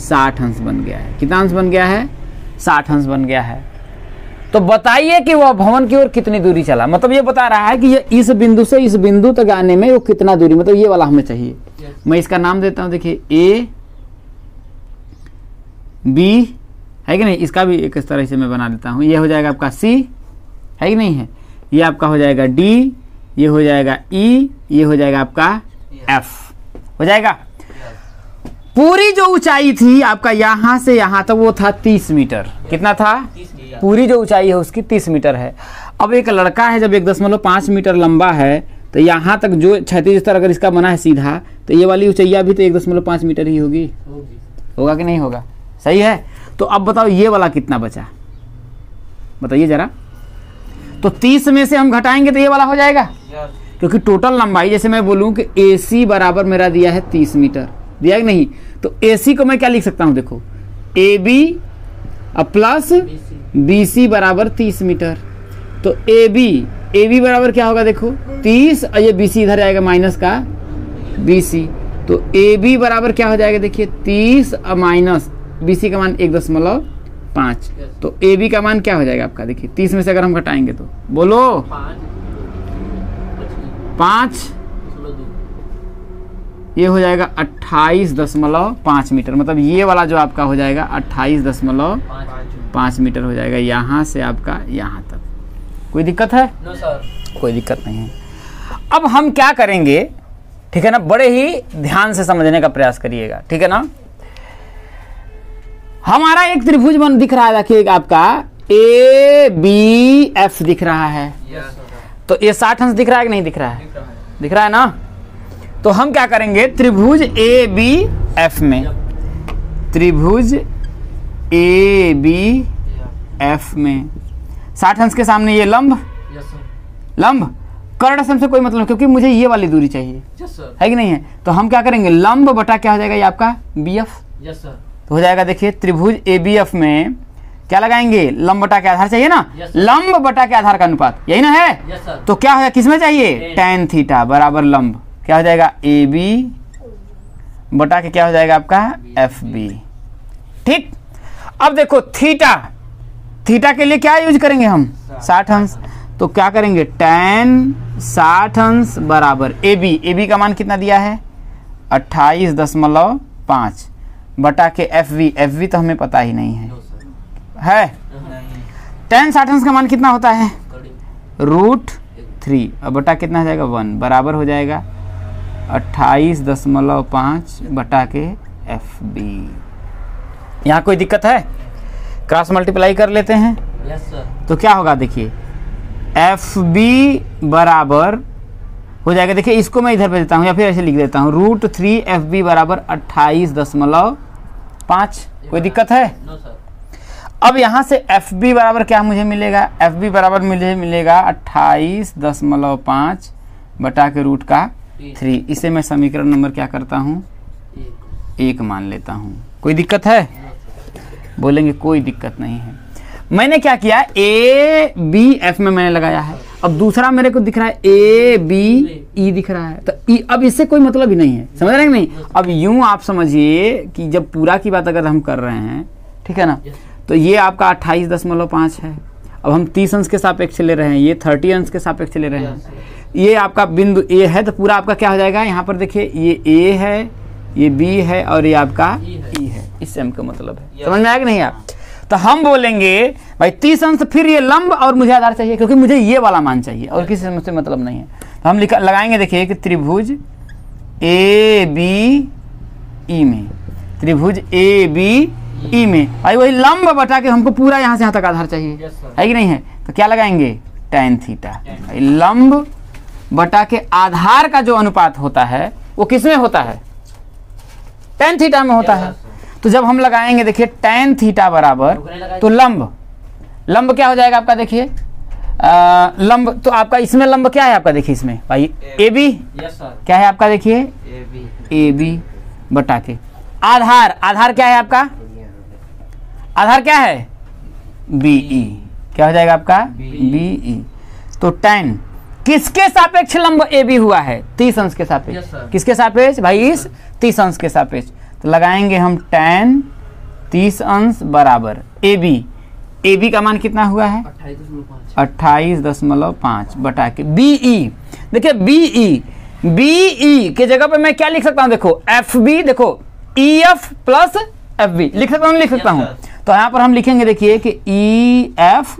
60 अंश बन गया है। कितना अंश बन गया है, 60 अंश बन गया है। तो बताइए कि वह भवन की ओर कितनी दूरी चला, मतलब ये बता रहा है कि ये इस बिंदु से इस बिंदु तक आने में वो कितना दूरी, मतलब ये वाला हमें चाहिए। मैं इसका नाम देता हूं, देखिए ए बी, है कि नहीं, इसका भी एक इस तरह से मैं बना देता हूं। ये हो जाएगा आपका सी, है कि नहीं है, ये आपका हो जाएगा डी, ये हो जाएगा ई, ये हो जाएगा आपका एफ, हो जाएगा। पूरी जो ऊंचाई थी आपका यहां से यहां तक वो था 30 मीटर। कितना था, पूरी जो ऊंचाई है उसकी 30 मीटर है। अब एक लड़का है जब 1.5 मीटर लंबा है, तो यहां तक जो क्षैतिज स्तर अगर इसका बना है सीधा, तो ये वाली ऊंचाई भी तो 1.5 मीटर ही होगी, होगा कि नहीं होगा, सही है। तो अब बताओ ये वाला कितना बचा, बताइए जरा। तो 30 में से हम घटाएंगे तो ये वाला हो जाएगा, क्योंकि टोटल लंबाई, जैसे मैं बोलूं कि AC बराबर मेरा दिया है 30 मीटर, दिया कि नहीं, तो AC को मैं क्या लिख सकता हूं, देखो AB प्लस BC बराबर 30 मीटर। तो AB बराबर क्या होगा, देखो 30, और ये BC इधर आएगा माइनस का BC, तो AB बराबर क्या हो जाएगा, देखिए 30 और माइनस BC का मान 1.5, तो AB का मान क्या हो जाएगा आपका, देखिए 30 में से अगर हम घटाएंगे तो बोलो 5, ये हो जाएगा 28.5 मीटर, मतलब ये वाला जो आपका हो जाएगा 28.5 मीटर हो जाएगा, यहाँ से आपका यहाँ तक। कोई दिक्कत है? No sir. कोई दिक्कत नहीं है। अब हम क्या करेंगे, ठीक है ना, बड़े ही ध्यान से समझने का प्रयास करिएगा, ठीक है ना। हमारा एक त्रिभुज बन दिख रहा है, देखिए आपका ABF दिख रहा है, तो ये 60 अंश दिख रहा है कि नहीं दिख रहा है, दिख रहा है ना। तो हम क्या करेंगे, त्रिभुज ABF में, त्रिभुज ABF में 60 अंश के सामने ये लंब, लंब कर्ण सम से कोई मतलब नहीं, क्योंकि मुझे ये वाली दूरी चाहिए, है कि नहीं है। तो हम क्या करेंगे, लंब बटा क्या हो जाएगा, ये आपका BF, तो हो जाएगा, देखिए त्रिभुज ABF में क्या लगाएंगे, लंब बटा के आधार चाहिए ना, लंब बटा के आधार का अनुपात, यही ना है। तो क्या हो जाएगा, किसमें चाहिए, tan थीटा बराबर लंब, क्या हो जाएगा AB बटा के क्या हो जाएगा आपका FB, ठीक। अब देखो थीटा, थीटा के लिए क्या यूज करेंगे हम, 60 अंश, तो क्या करेंगे, tan 60 अंश बराबर AB का मान कितना दिया है 28.5 बटा के FV तो हमें पता ही नहीं है। tan 60 अंश का मान कितना होता है, √3, अब बटा कितना हो जाएगा 1, बराबर हो जाएगा 28.5 बटा के FB। यहाँ कोई दिक्कत है, क्रॉस मल्टीप्लाई कर लेते हैं। Yes sir. तो क्या होगा, देखिए FB बराबर हो जाएगा, देखिए इसको मैं इधर पे देता हूँ या फिर ऐसे लिख देता हूँ, √3 FB बराबर 28.5। कोई दिक्कत है? No sir. अब यहाँ से FB बराबर क्या मुझे मिलेगा, FB बराबर मुझे मिलेगा 28.5 बटा के √3। इसे मैं समीकरण नंबर क्या करता हूँ, 1 मान लेता हूँ। कोई दिक्कत है? बोलेंगे कोई दिक्कत नहीं है। मैंने क्या किया, ABF में मैंने लगाया है। अब दूसरा मेरे को दिख रहा है ABE दिख रहा है, तो E, अब इससे कोई मतलब ही नहीं है, समझ रहे हैं कि नहीं। अब यूं आप समझिए कि जब पूरा की बात अगर हम कर रहे हैं, ठीक है ना, तो ये आपका 28.5 है। अब हम 30 अंश के सापेक्ष ले रहे हैं, ये 30 अंश के सापेक्ष ले रहे हैं। ये आपका बिंदु A है, तो पूरा आपका क्या हो जाएगा, यहाँ पर देखिए ये A है, ये B है और ये आपका E है। इससे हमको मतलब है, समझ में आया कि नहीं आप। तो हम बोलेंगे भाई 30 अंश, फिर ये लंब और मुझे आधार चाहिए, क्योंकि मुझे ये वाला मान चाहिए और किसी से मुझसे मतलब नहीं है। तो हम लगाएंगे, देखिए कि त्रिभुज ABE में, त्रिभुज ABE में भाई वही लंब बटा के हमको पूरा यहाँ से यहाँ तक आधार चाहिए, है कि नहीं है। तो क्या लगाएंगे, tan थीटा। लंब बटा के आधार का जो अनुपात होता है वो किसमें होता है, tan थीटा में होता है। तो जब हम लगाएंगे, देखिए tan थीटा बराबर, तो लंब क्या हो जाएगा आपका, देखिए लंब तो आपका इसमें लंब क्या है आपका, देखिए इसमें भाई ए बी क्या है आपका, देखिए ए बी बटा के आधार, आधार क्या है आपका, आधार क्या है बी ई, क्या हो जाएगा आपका बी ई। तो tan किसके सापेक्ष लंब ए बी हुआ है, 30 अंश के सापेक्ष। किसके सापेक्ष भाई, इस 30 अंश के सापेक्ष। तो लगाएंगे हम tan 30 अंश बराबर ए बी का मान कितना हुआ है 28.5 बटा के बी ई। देखिए बी ई के जगह पे मैं क्या लिख सकता हूं, देखो एफ बी, देखो E F plus F B लिख सकता हूं, लिख सकता हूं। तो यहां पर हम लिखेंगे देखिए कि E F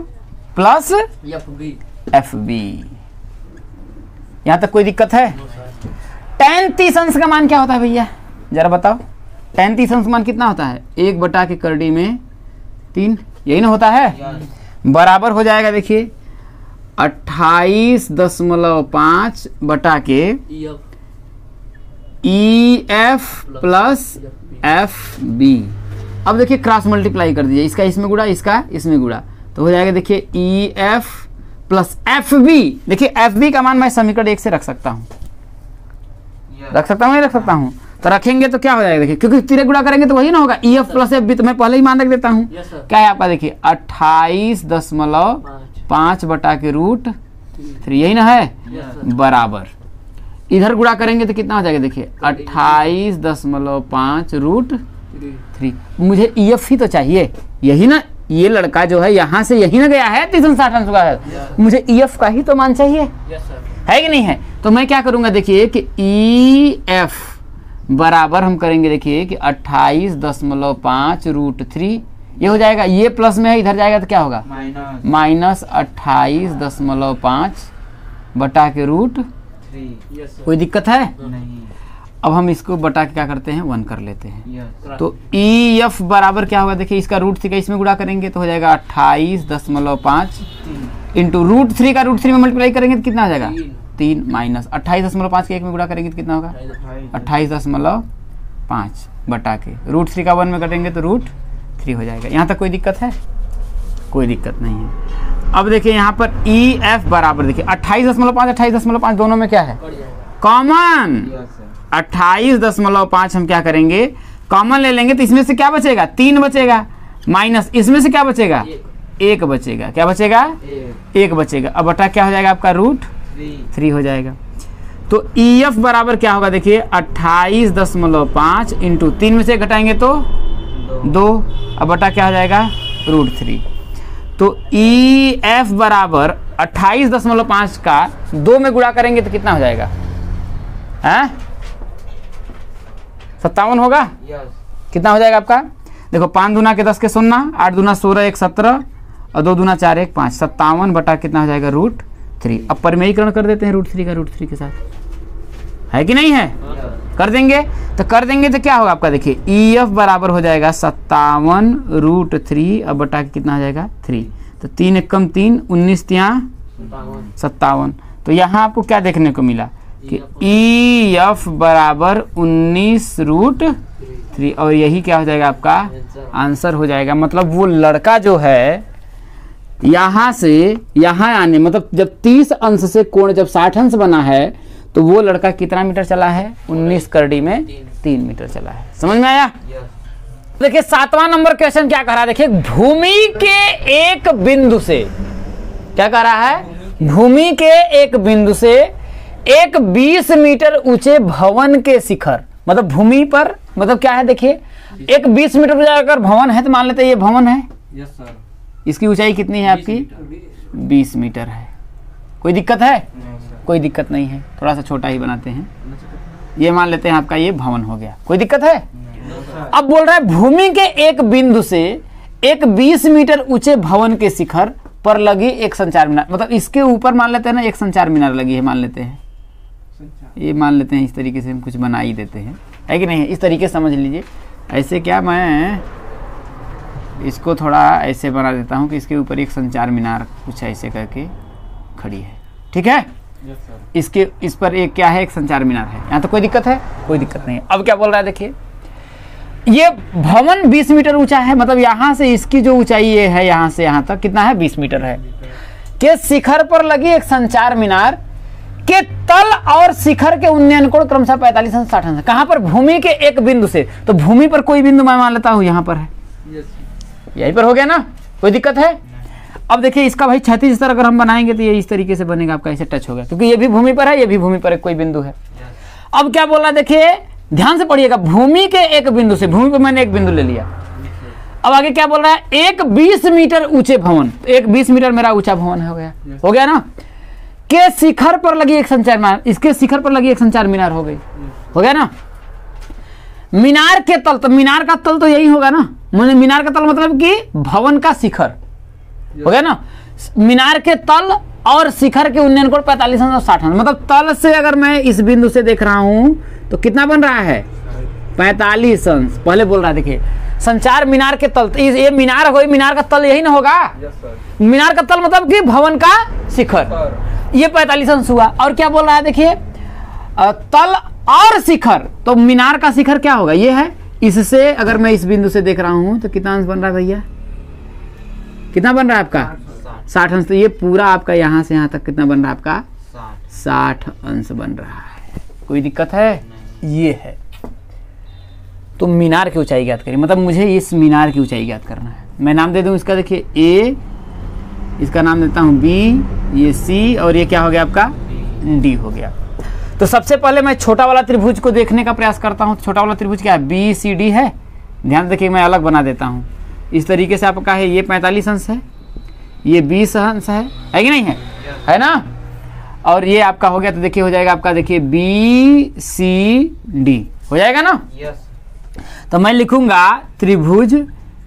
plus F B. यहां तक कोई दिक्कत है? tan 30 अंश का मान क्या होता है भैया, जरा बताओ। tan 30 अंश का मान कितना होता है, 1 बटा के करड़ी में 3, यही ना होता है, बराबर हो जाएगा देखिए 28.5 बटा के E F plus F B. अब देखिए क्रॉस मल्टीप्लाई कर दीजिए, इसका इसमें गुड़ा, इसका इसमें गुड़ा, तो हो जाएगा देखिए E F plus F B. देखिए एफ बी का मान मैं समीकरण 1 से रख सकता हूँ, रख सकता हूँ, नहीं रख सकता हूँ। तो रखेंगे तो क्या हो जाएगा देखिए, क्योंकि तीन गुणा करेंगे तो वही ना होगा, E F plus F B. तो मैं पहले ही मान रख देता हूँ। क्या है आपका देखिए 28.5 बटा के रूट 3, यही ना है, बराबर इधर गुणा करेंगे तो कितना हो जाएगा देखिए 28.5 रूट 3। मुझे ई एफ ही तो चाहिए, यही ना, ये लड़का जो है यहाँ से यही ना गया है 360 अंश का है, मुझे ई एफ का ही तो मान चाहिए, है कि नहीं है। तो मैं क्या करूंगा देखिए कि ई एफ बराबर हम करेंगे देखिए कि 28.5 रूट 3, ये हो जाएगा, ये प्लस में है, इधर जाएगा तो क्या होगा माइनस 28.5 बटा के रूट 3। कोई दिक्कत है नहीं। अब हम इसको बटा के क्या करते हैं 1 कर लेते हैं। तो ई एफ बराबर क्या होगा देखिए, इसका रूट 3 का इसमें गुणा करेंगे तो हो जाएगा 28.5 इंटू रूट 3 का रूट 3 में मल्टीप्लाई करेंगे तो कितना हो जाएगा 3 माइनस 28.5 के 1 में गुणा करेंगे तो कितना होगा 28.5 बटा के रूट 3 का 1 में करेंगे तो रूट 3 हो जाएगा। यहाँ तक कोई दिक्कत है? कोई दिक्कत नहीं है। अब देखिए यहाँ पर ई एफ बराबर देखिए 28.5 दोनों में क्या है कॉमन, 28.5 हम क्या करेंगे कॉमन ले लेंगे तो इसमें से क्या बचेगा 3 बचेगा, माइनस इसमें से क्या बचेगा 1 बचेगा, क्या बचेगा 1 बचेगा। अब बटा क्या हो जाएगा आपका रूट 3 हो जाएगा। तो ई एफ बराबर क्या होगा देखिए 28.5 इंटू 3 में से घटाएंगे तो 2, अब बटा क्या हो जाएगा रूट 3। तो ई एफ बराबर 28.5 का 2 में गुणा करेंगे तो कितना हो जाएगा 57 होगा। कितना हो जाएगा आपका देखो 5 दूना के 10 के 0, 8 दूना 16, 1 17 और 2 दूना 4 1 5, 57 बटा कितना हो जाएगा रूट 3। अब परिमेयीकरण कर देते हैं रूट 3 का रूट 3 के साथ, है कि नहीं है? कर देंगे तो क्या होगा आपका देखिए ई एफ बराबर हो जाएगा 57 रूट 3, अब बटा के कितना हो जाएगा 3, तो 3 1 कम 3, 19 3 57। तो यहाँ आपको क्या देखने को मिला कि ई एफ बराबर 19 रूट 3, और यही क्या हो जाएगा आपका आंसर हो जाएगा। मतलब वो लड़का जो है यहाँ से यहाँ आने, मतलब जब 30 अंश से कोण जब 60 अंश बना है तो वो लड़का कितना मीटर चला है 19 करड़ी में 3 मीटर चला है। समझ में आया? देखिए 7वां नंबर क्वेश्चन क्या कह रहा है, देखिए भूमि के एक बिंदु से क्या कह रहा है, भूमि के एक बिंदु से एक 20 मीटर ऊंचे भवन के शिखर, मतलब भूमि पर, मतलब क्या है देखिए एक 20 मीटर अगर भवन है तो मान लेते हैं ये भवन है। Yes sir. इसकी ऊंचाई कितनी है आपकी 20 मीटर है। कोई दिक्कत है? कोई दिक्कत नहीं है, थोड़ा सा छोटा ही बनाते हैं, ये मान लेते हैं आपका ये भवन हो गया। कोई दिक्कत है? अब बोल रहा है भूमि के एक बिंदु से एक 20 मीटर ऊंचे भवन के शिखर पर लगी एक संचार मीनार, मतलब इसके ऊपर मान लेते हैं ना एक संचार मीनार लगी है, मान लेते हैं ये, मान लेते हैं इस तरीके से हम कुछ बना ही देते हैं, है कि नहीं? इस तरीके से समझ लीजिए। ऐसे क्या मैं इसको थोड़ा ऐसे बना देता हूँ कि इसके ऊपर एक संचार मीनार कुछ ऐसे करके खड़ी है, ठीक है? इसके इस पर एक क्या है एक संचार मीनार है। यहाँ तो कोई दिक्कत है? कोई दिक्कत नहीं है। अब क्या बोल रहा है देखिए, ये भवन 20 मीटर ऊंचा है, मतलब यहाँ से इसकी जो ऊंचाई ये है यहाँ से यहाँ तक कितना है 20 मीटर है। के शिखर पर लगी एक संचार मीनार के तल और शिखर के उन्नयन कोण क्रमशः 45 अंश 60 अंश। कहां पर? भूमि के एक बिंदु से। तो भूमि पर कोई बिंदु मैं मान लेता हूं यहां पर है, यहीं पर हो गया ना, कोई दिक्कत है? अब देखिए इसका भाई क्षैतिज स्तर अगर हम बनाएंगे तो ये इस तरीके से बनेगा आपका, ऐसे टच होगा, क्योंकि ये भी भूमि पर है, ये भी भूमि पर एक कोई बिंदु है। अब क्या बोल रहा है देखिए, ध्यान से पढ़िएगा, भूमि के एक बिंदु से, भूमि पर मैंने एक बिंदु ले लिया। अब आगे क्या बोल रहा है, एक 20 मीटर ऊंचे भवन, एक 20 मीटर मेरा ऊंचा भवन हो गया ना, के शिखर पर लगी एक संचार मीनार, इसके शिखर पर लगी एक संचार मीनार हो गई, हो गया ना। मीनार के तल, तो मीनार का तल तो यही होगा ना, मीनार का तल मतलब कि भवन का शिखर, हो गया ना। मीनार के तल और शिखर के उन्नयन कोण 45 अंश और 60 अंश, मतलब तल से अगर मैं इस बिंदु से देख रहा हूं तो कितना बन रहा है? 45 अंश। पहले बोल रहा है देखिए, संचार मीनार के तल, ये मीनार हो, मीनार का तल यही ना होगा। मीनार का तल मतलब कि भवन का शिखर, ये 45 अंश हुआ। और क्या बोल रहा है देखिए, तल और शिखर, तो मीनार का शिखर क्या होगा? ये है, इससे अगर मैं इस बिंदु से देख रहा हूं तो कितना अंश बन रहा है भैया? कितना बन रहा है आपका? 60 अंश। तो ये पूरा आपका यहां से यहां तक कितना बन रहा है आपका? 60 अंश बन रहा है। कोई दिक्कत है? ये है। तो मीनार की ऊंचाई ज्ञात करिए, मतलब मुझे इस मीनार की ऊंचाई ज्ञात करना है। मैं नाम दे दूं इसका, देखिए ए, इसका नाम देता हूं बी, ये सी, और ये क्या हो गया आपका? डी हो गया। तो सबसे पहले मैं छोटा वाला त्रिभुज को देखने का प्रयास करता हूं। छोटा वाला त्रिभुज क्या है? बी सी डी है। ध्यान देखिए, मैं अलग बना देता हूं। इस तरीके से आपका है, ये 45 अंश है, ये 20 अंश है कि नहीं है? है ना। और ये आपका हो गया, तो देखिए हो जाएगा आपका, देखिए बी सी डी हो जाएगा ना। तो मैं लिखूंगा त्रिभुज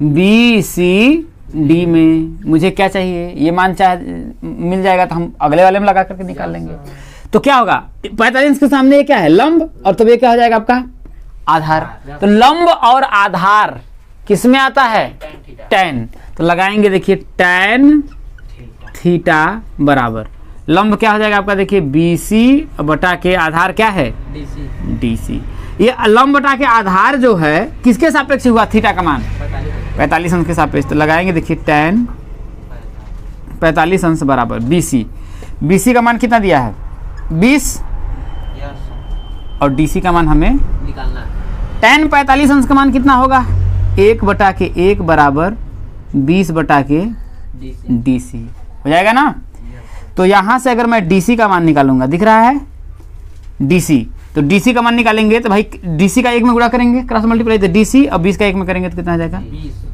बी सी डी में मुझे क्या चाहिए? ये मान मिल जाएगा, तो हम अगले वाले में लगा करके निकाल लेंगे। तो क्या होगा? 45 के सामने ये क्या है? लंब, और तब ये क्या हो जाएगा आपका? आधार। तो लंब और आधार किस में आता है? tan। तो लगाएंगे देखिए tan थीटा बराबर लंब क्या हो जाएगा आपका? देखिए BC बटा के आधार क्या है? DC। ये लंब बटा के आधार जो है किसके सापेक्ष हुआ? थीटा का मान 45 अंश के सापेक्ष। तो लगाएंगे देखिए tan 45 अंश बराबर BC। BC का मान कितना दिया है? 20, और DC का मान हमें निकालना है। tan 45 अंश का मान कितना होगा? 1 बटा के 1 बराबर 20 बटा के DC हो जाएगा ना। तो यहां से अगर मैं DC का मान निकालूंगा, दिख रहा है DC, तो DC का मान निकालेंगे तो भाई DC का 1 में गुणा करेंगे, क्रॉस मल्टीप्लाई, तो DC और 20 का 1 में करेंगे तो कितना आ जाएगा?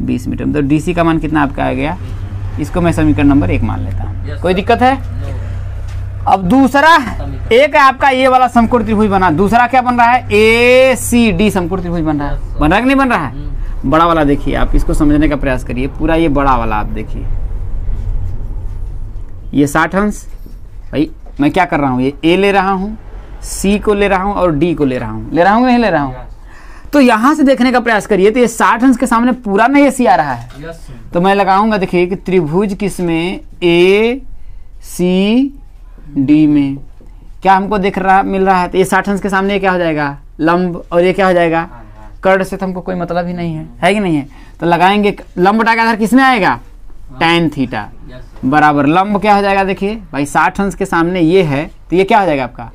20 मीटर। तो DC का मान कितना आपका आ गया? इसको मैं समीकरण नंबर 1 मान लेता हूँ। कोई दिक्कत है? अब दूसरा एक है आपका ये वाला समकोण त्रिभुज बना, दूसरा क्या बन रहा है? ACD समकोण त्रिभुज बन रहा है। बन रहा है कि नहीं बन रहा है? बड़ा वाला देखिए, आप इसको समझने का प्रयास करिए। पूरा ये बड़ा वाला आप देखिए, ये 60 अंश। भाई मैं क्या कर रहा हूँ? ये A ले रहा हूँ, C को ले रहा हूँ और D को ले रहा हूँ। ले रहा हूँ नहीं ले रहा हूँ? तो यहां से देखने का प्रयास करिए, तो ये 60 अंश के सामने पूरा नहीं AC आ रहा है। तो मैं लगाऊंगा देखिए कि त्रिभुज किसमें? ACD में क्या हमको देख रहा मिल रहा है? तो ये 60 अंश के सामने क्या हो जाएगा? लंब, और ये क्या हो जाएगा? कर्ण से तो हमको कोई मतलब ही नहीं है कि नहीं है? तो लगाएंगे लंब बटा के आधार किसमें आएगा? tan थीटा बराबर लंब क्या हो जाएगा? देखिए भाई 60 अंश के सामने ये है, तो ये क्या हो जाएगा आपका?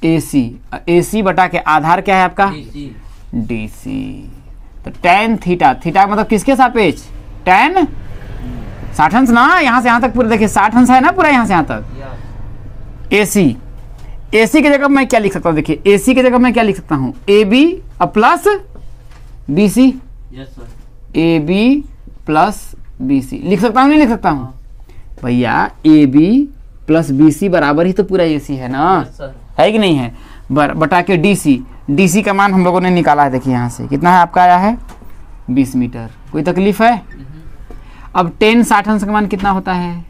AC। AC बटा के आधार क्या है आपका? DC। तो tan थीटा, थीटा मतलब किसके सापेक्ष? tan 60 अंश ना, यहां से यहां तक पूरा देखिए 60 अंश है ना पूरा, यहां से यहां तक। AC की जगह मैं क्या लिख सकता हूँ? देखिए AC की जगह मैं क्या लिख सकता हूँ? AB plus BC। AB plus BC लिख सकता हूँ, नहीं लिख सकता हूँ? भैया AB प्लस BC बराबर ही तो पूरा AC है ना, है कि नहीं है? बटा के DC का मान हम लोगों ने निकाला है। देखिए यहाँ से कितना है आपका आया है? 20 मीटर। कोई तकलीफ है? अब tan 60 अंश का मान कितना होता है?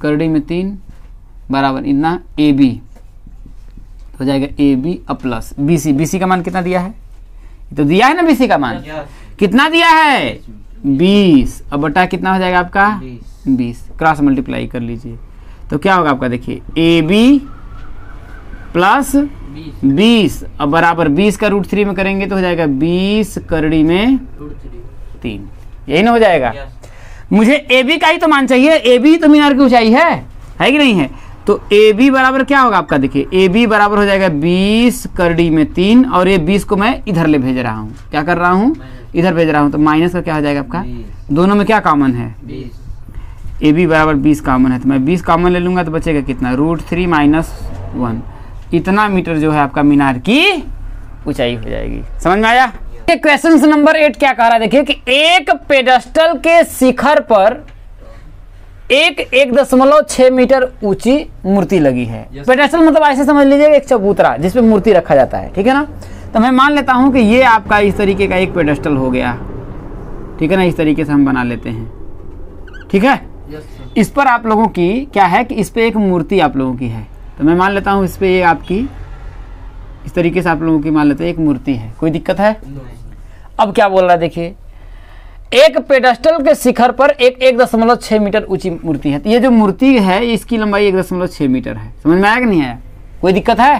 करड़ी में 3 बराबर इतना AB हो जाएगा AB प्लस BC का मान कितना दिया है? तो दिया है ना BC का मान कितना दिया है? 20। अब बटा कितना हो जाएगा आपका? 20। क्रॉस मल्टीप्लाई कर लीजिए तो क्या होगा आपका? देखिए AB प्लस 20 अब बराबर 20 का √3 में करेंगे तो हो जाएगा 20 करड़ी में 3, यही ना हो जाएगा। मुझे ए बी का ही तो मान चाहिए, ए बी तो मीनार की ऊंचाई है कि नहीं है। तो ए बी बराबर क्या होगा आपका, देखिए ए बी बराबर हो जाएगा 20 कर डी में 3, और ये 20 को मैं इधर ले भेज रहा हूँ, क्या कर रहा हूँ, इधर भेज रहा हूँ। तो माइनस का क्या हो जाएगा आपका, दोनों में क्या कॉमन है, ए बी बराबर 20 कॉमन है, तो मैं 20 कॉमन ले लूंगा तो बचेगा कितना, √3 - 1, इतना मीटर जो है आपका मीनार की ऊंचाई हो जाएगी। समझ में आया। क्वेश्चन नंबर 8 क्या कह रहा है, देखिए कि एक पेडस्टल के शिखर पर 1.6 मीटर ऊंची मूर्ति लगी है। पेडस्टल मतलब ऐसे समझ लीजिए एक चबूतरा जिसपे मूर्ति रखा जाता है, ठीक है ना। तो मैं मान लेता हूं कि ये आपका इस तरीके का एक पेडस्टल हो गया, ठीक है ना, इस तरीके से हम बना लेते हैं, ठीक है। इस पर आप लोगों की क्या है कि इस पे एक मूर्ति आप लोगों की है, तो मैं मान लेता हूँ इस पे ये आपकी इस तरीके से आप लोगों की मान लेते हैं एक मूर्ति है, कोई दिक्कत है। अब क्या बोल रहा है, देखिए एक पेडस्टल के शिखर पर 1.6 मीटर ऊंची मूर्ति है। तो ये जो मूर्ति है इसकी लंबाई 1.6 मीटर है। समझ में आया कि नहीं आया, कोई दिक्कत है।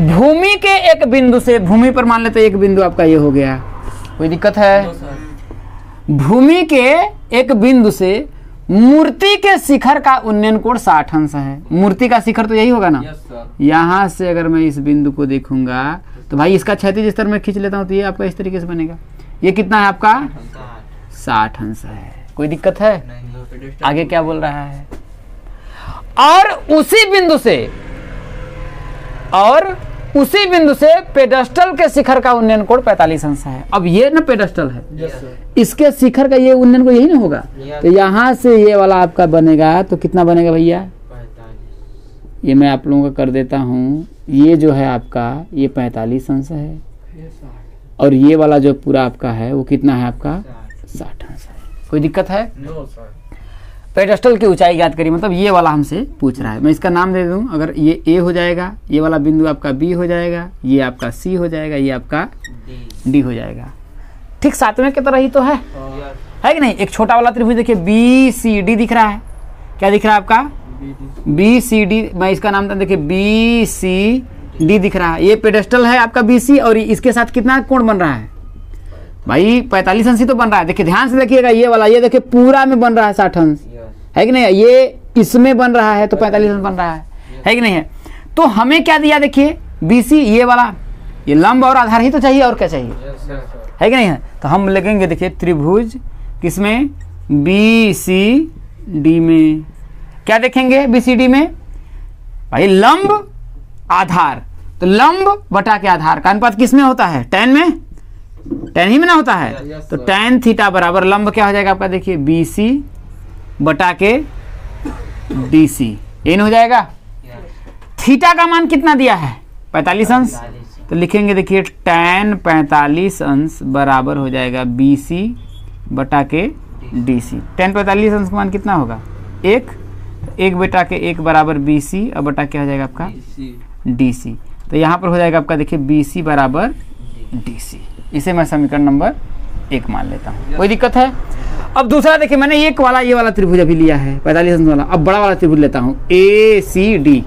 भूमि के एक बिंदु से, भूमि पर मान लेते एक बिंदु आपका ये हो गया, कोई दिक्कत है। भूमि के एक बिंदु से मूर्ति के शिखर का उन्नयन कोण 60 अंश है। मूर्ति का शिखर तो यही होगा ना। यहां से अगर मैं इस बिंदु को देखूंगा तो भाई इसका क्षैतिज स्तर में खींच लेता हूं तो ये आपका इस तरीके से बनेगा। ये कितना है आपका 60 अंश है, कोई दिक्कत है। आगे क्या बोल रहा है, और उसी बिंदु से पेडस्टल के शिखर का उन्नयन कोण 45 अंश है। अब ये ना पेडस्टल है, इसके शिखर का ये उन्नयन कोण यही ना होगा, तो यहां से ये वाला आपका बनेगा तो कितना बनेगा भैया, ये मैं आप लोगों का कर देता हूं। ये जो है आपका ये 45 अंश है, और ये वाला जो पूरा आपका है वो कितना है आपका 60 अंश है। कोई दिक्कत है। पेडस्टल की ऊंचाई ज्ञात करिए, मतलब ये वाला हमसे पूछ रहा है। मैं इसका नाम दे दूं, अगर ये ए हो जाएगा, ये वाला बिंदु आपका बी हो जाएगा, ये आपका सी हो जाएगा, ये आपका डी हो जाएगा। ठीक 7वें की तरह ही तो है कि नहीं। एक छोटा वाला त्रिभुज देखिए बी सी डी दिख रहा है, क्या दिख रहा है आपका बी सी डी। मैं इसका नाम देखिए बी सी डी दिख रहा है। ये पेडस्टल है आपका बी सी, और इसके साथ कितना कोण बन रहा है भाई 45 अंश तो बन रहा है। देखिए ध्यान से देखिएगा, ये वाला ये देखिए पूरा में बन रहा है 60 अंश, है कि नहीं। ये इसमें बन रहा है तो 45 अंश बन रहा है कि नहीं है। तो हमें क्या दिया देखिए बी सी, ये वाला ये लंब और आधार ही तो चाहिए, और क्या चाहिए, है कि नहीं है। तो हम लिखेंगे देखिए त्रिभुज किसमें, बी सी डी में। क्या देखेंगे बी सी डी में भाई, लंब आधार। तो लंब बटा के आधार का अनुपात किसमें होता है, tan में, tan ही में ना होता है। तो tan थीटा बराबर लंब क्या हो जाएगा आपका, देखिए बी सी बटा के डी सी, एन हो जाएगा। थीटा का मान कितना दिया है 45 अंश, तो लिखेंगे देखिए tan 45 अंश बराबर हो जाएगा बी सी बटा के डी सी। tan 45 अंश का मान कितना होगा 1 बटा के 1 बराबर बी सी, और बटा क्या हो जाएगा आपका डी सी। तो यहाँ पर हो जाएगा आपका देखिए बी सी बराबर डी सी। इसे मैं समीकरण नंबर 1 मान लेता हूँ, कोई दिक्कत है। अब दूसरा देखिए मैंने ये वाला त्रिभुज अभी लिया है 45 अंश वाला। अब बड़ा वाला त्रिभुज लेता हूँ ए सी डी,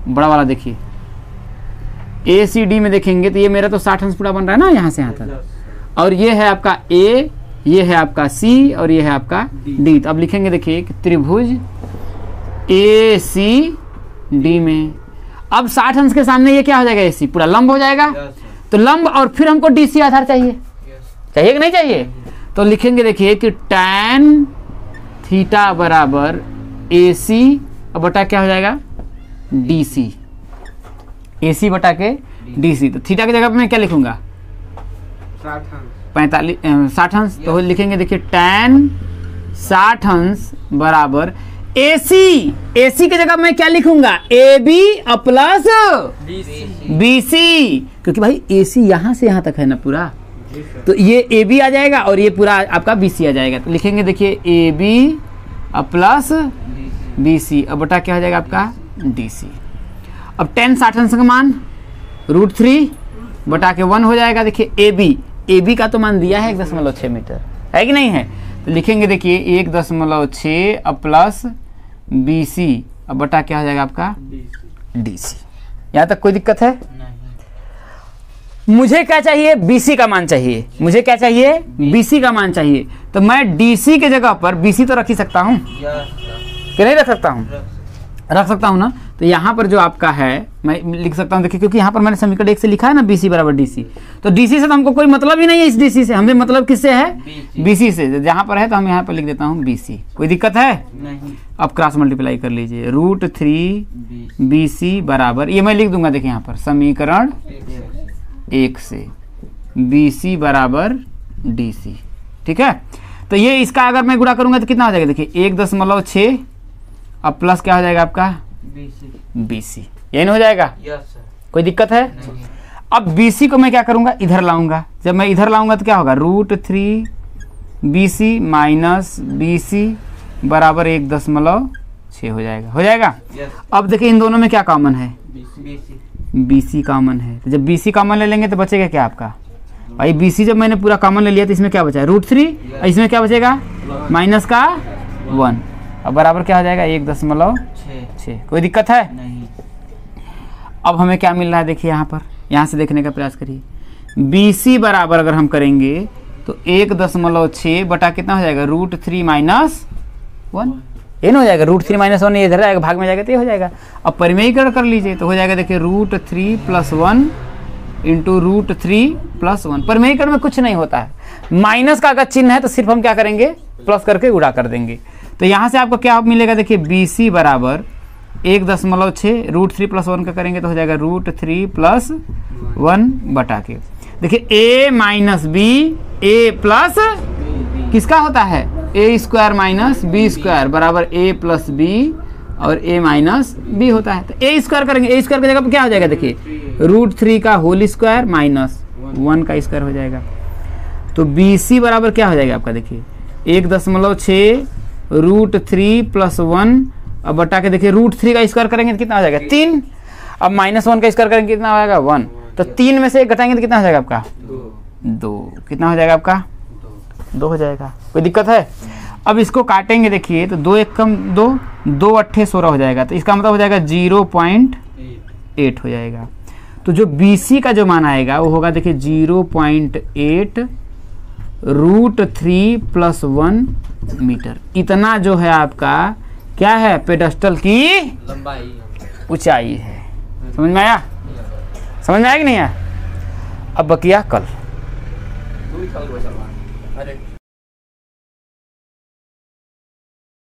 बड़ा वाला देखिए ए सी डी में देखेंगे तो ये मेरा तो 60 अंश पूरा बन रहा है ना यहाँ से यहाँ तक, और ये है आपका ए, ये है आपका सी, और ये है आपका डी। तो अब लिखेंगे देखिए त्रिभुज ए सी डी में। अब 60 अंश के सामने ये क्या हो जाएगा, ए सी पूरा लंब हो जाएगा। तो लंब, और फिर हमको डी सी आधार चाहिए, चाहिए कि नहीं चाहिए। तो लिखेंगे देखिए कि tan थीटा बराबर ए सी बटा क्या हो जाएगा डी सी, ए सी बटा के डी सी। तो थीटा की जगह पर मैं क्या लिखूंगा 60 अंश। तो लिखेंगे देखिए tan 60 अंश बराबर ए सी की जगह मैं क्या लिखूंगा A B plus B C, क्योंकि भाई ए सी यहां से यहां तक है ना पूरा, तो ये ए बी आ जाएगा और ये पूरा आपका बी सी आ जाएगा। तो लिखेंगे देखिए A B plus B C, अब बटा क्या हो जाएगा आपका डी सी। अब tan 60 अंश का मान √3 बटा के 1 हो जाएगा। देखिए ए बी का तो मान दिया है 1.6 मीटर, है कि नहीं है। तो लिखेंगे देखिए 1.6 अब प्लस बी सी, अब बटा क्या हो जाएगा आपका डी सी। यहाँ तक कोई दिक्कत है नहीं। मुझे क्या चाहिए BC का मान चाहिए, मुझे क्या चाहिए BC का मान चाहिए। तो मैं डीसी के जगह पर बीसी तो रख ही सकता हूँ कि नहीं रख सकता हूँ? रख सकता हूँ ना। तो यहाँ पर जो आपका है मैं लिख सकता हूँ, देखिए क्योंकि यहाँ पर मैंने समीकरण 1 से लिखा है ना बीसी बराबर डीसी, तो डीसी से तो हमको कोई मतलब ही नहीं है, इस डीसी से हमें मतलब किससे है? बीसी से। जहाँ पर है तो हम यहाँ पर लिख देता हूँ बीसी। कोई दिक्कत है? नहीं। अब क्रॉस मल्टीप्लाई कर लीजिए, √3 बीसी बराबर, ये मैं लिख दूंगा देखिए यहाँ पर समीकरण 1 से बीसी बराबर डीसी। ठीक है, तो ये इसका अगर मैं गुणा करूंगा तो कितना हो जाएगा? देखिए 1.6 अब प्लस क्या हो जाएगा आपका? बीसी। यही हो जाएगा? कोई दिक्कत है? नहीं। अब बीसी को मैं क्या करूंगा? इधर लाऊंगा। जब मैं इधर लाऊंगा तो क्या होगा? √3 बीसी माइनस बीसी बराबर 1.6 हो जाएगा। हो जाएगा? अब देखिए इन दोनों में क्या कॉमन है? बीसी कॉमन है। तो जब बीसी कॉमन ले लेंगे तो बचेगा क्या आपका? भाई बीसी जब मैंने पूरा कॉमन ले लिया तो इसमें क्या बचा? √3, इसमें क्या बचेगा? माइनस का 1, अब बराबर क्या हो जाएगा? 1.6। कोई दिक्कत है? नहीं। अब हमें क्या मिल रहा है? देखिए यहाँ पर, यहाँ से देखने का प्रयास करिए। बीसी बराबर अगर हम करेंगे तो 1.6 बटा कितना हो जाएगा? √3 माइनस 1। ये ना हो जाएगा, √3 माइनस 1 इधर आएगा, भाग में जाएगा तो ये हो जाएगा। अब परिमेयीकरण कर लीजिए तो हो जाएगा देखिए √3 + 1 इंटू √3 + 1। परिमेयीकरण में कुछ नहीं होता है, माइनस का अगर चिन्ह है तो सिर्फ हम क्या करेंगे? प्लस करके गुणा कर देंगे। तो यहाँ से आपको क्या मिलेगा? देखिए बीसी बराबर 1.6 √3 + 1 का करेंगे तो हो जाएगा √3 + 1 बटा के देखिए a minus B, A plus किसका होता है? a² माइनस b² बराबर a + b और a माइनस b होता है। तो a² करेंगे, a² की जगह पर क्या हो जाएगा? देखिए √3 का होल स्क्वायर माइनस 1 का स्क्वायर हो जाएगा। तो BC बराबर क्या हो जाएगा आपका? देखिए 1.6 √3 + 1 अब बटा के देखिए √3 का स्क्वायर करेंगे तो कितना हो जाएगा? 3। अब -1 का स्क्वायर करेंगे कितना हो जाएगा? 1। तो 3 में से 1 घटाएंगे तो कितना हो जाएगा आपका? 2। कितना हो जाएगा आपका? 2 हो जाएगा। कोई दिक्कत है? अब इसको काटेंगे देखिए तो 2 1 कम 2, 2 8 16 हो जाएगा। तो इसका मतलब हो जाएगा 0.8 हो जाएगा। तो जो BC का जो मान आएगा वो होगा देखिए 0.8 √3 + 1 मीटर। इतना जो है आपका क्या है? पेडस्टल की ऊंचाई है। समझ में आया? समझ में आया कि नहीं आया? अब बकिया कल।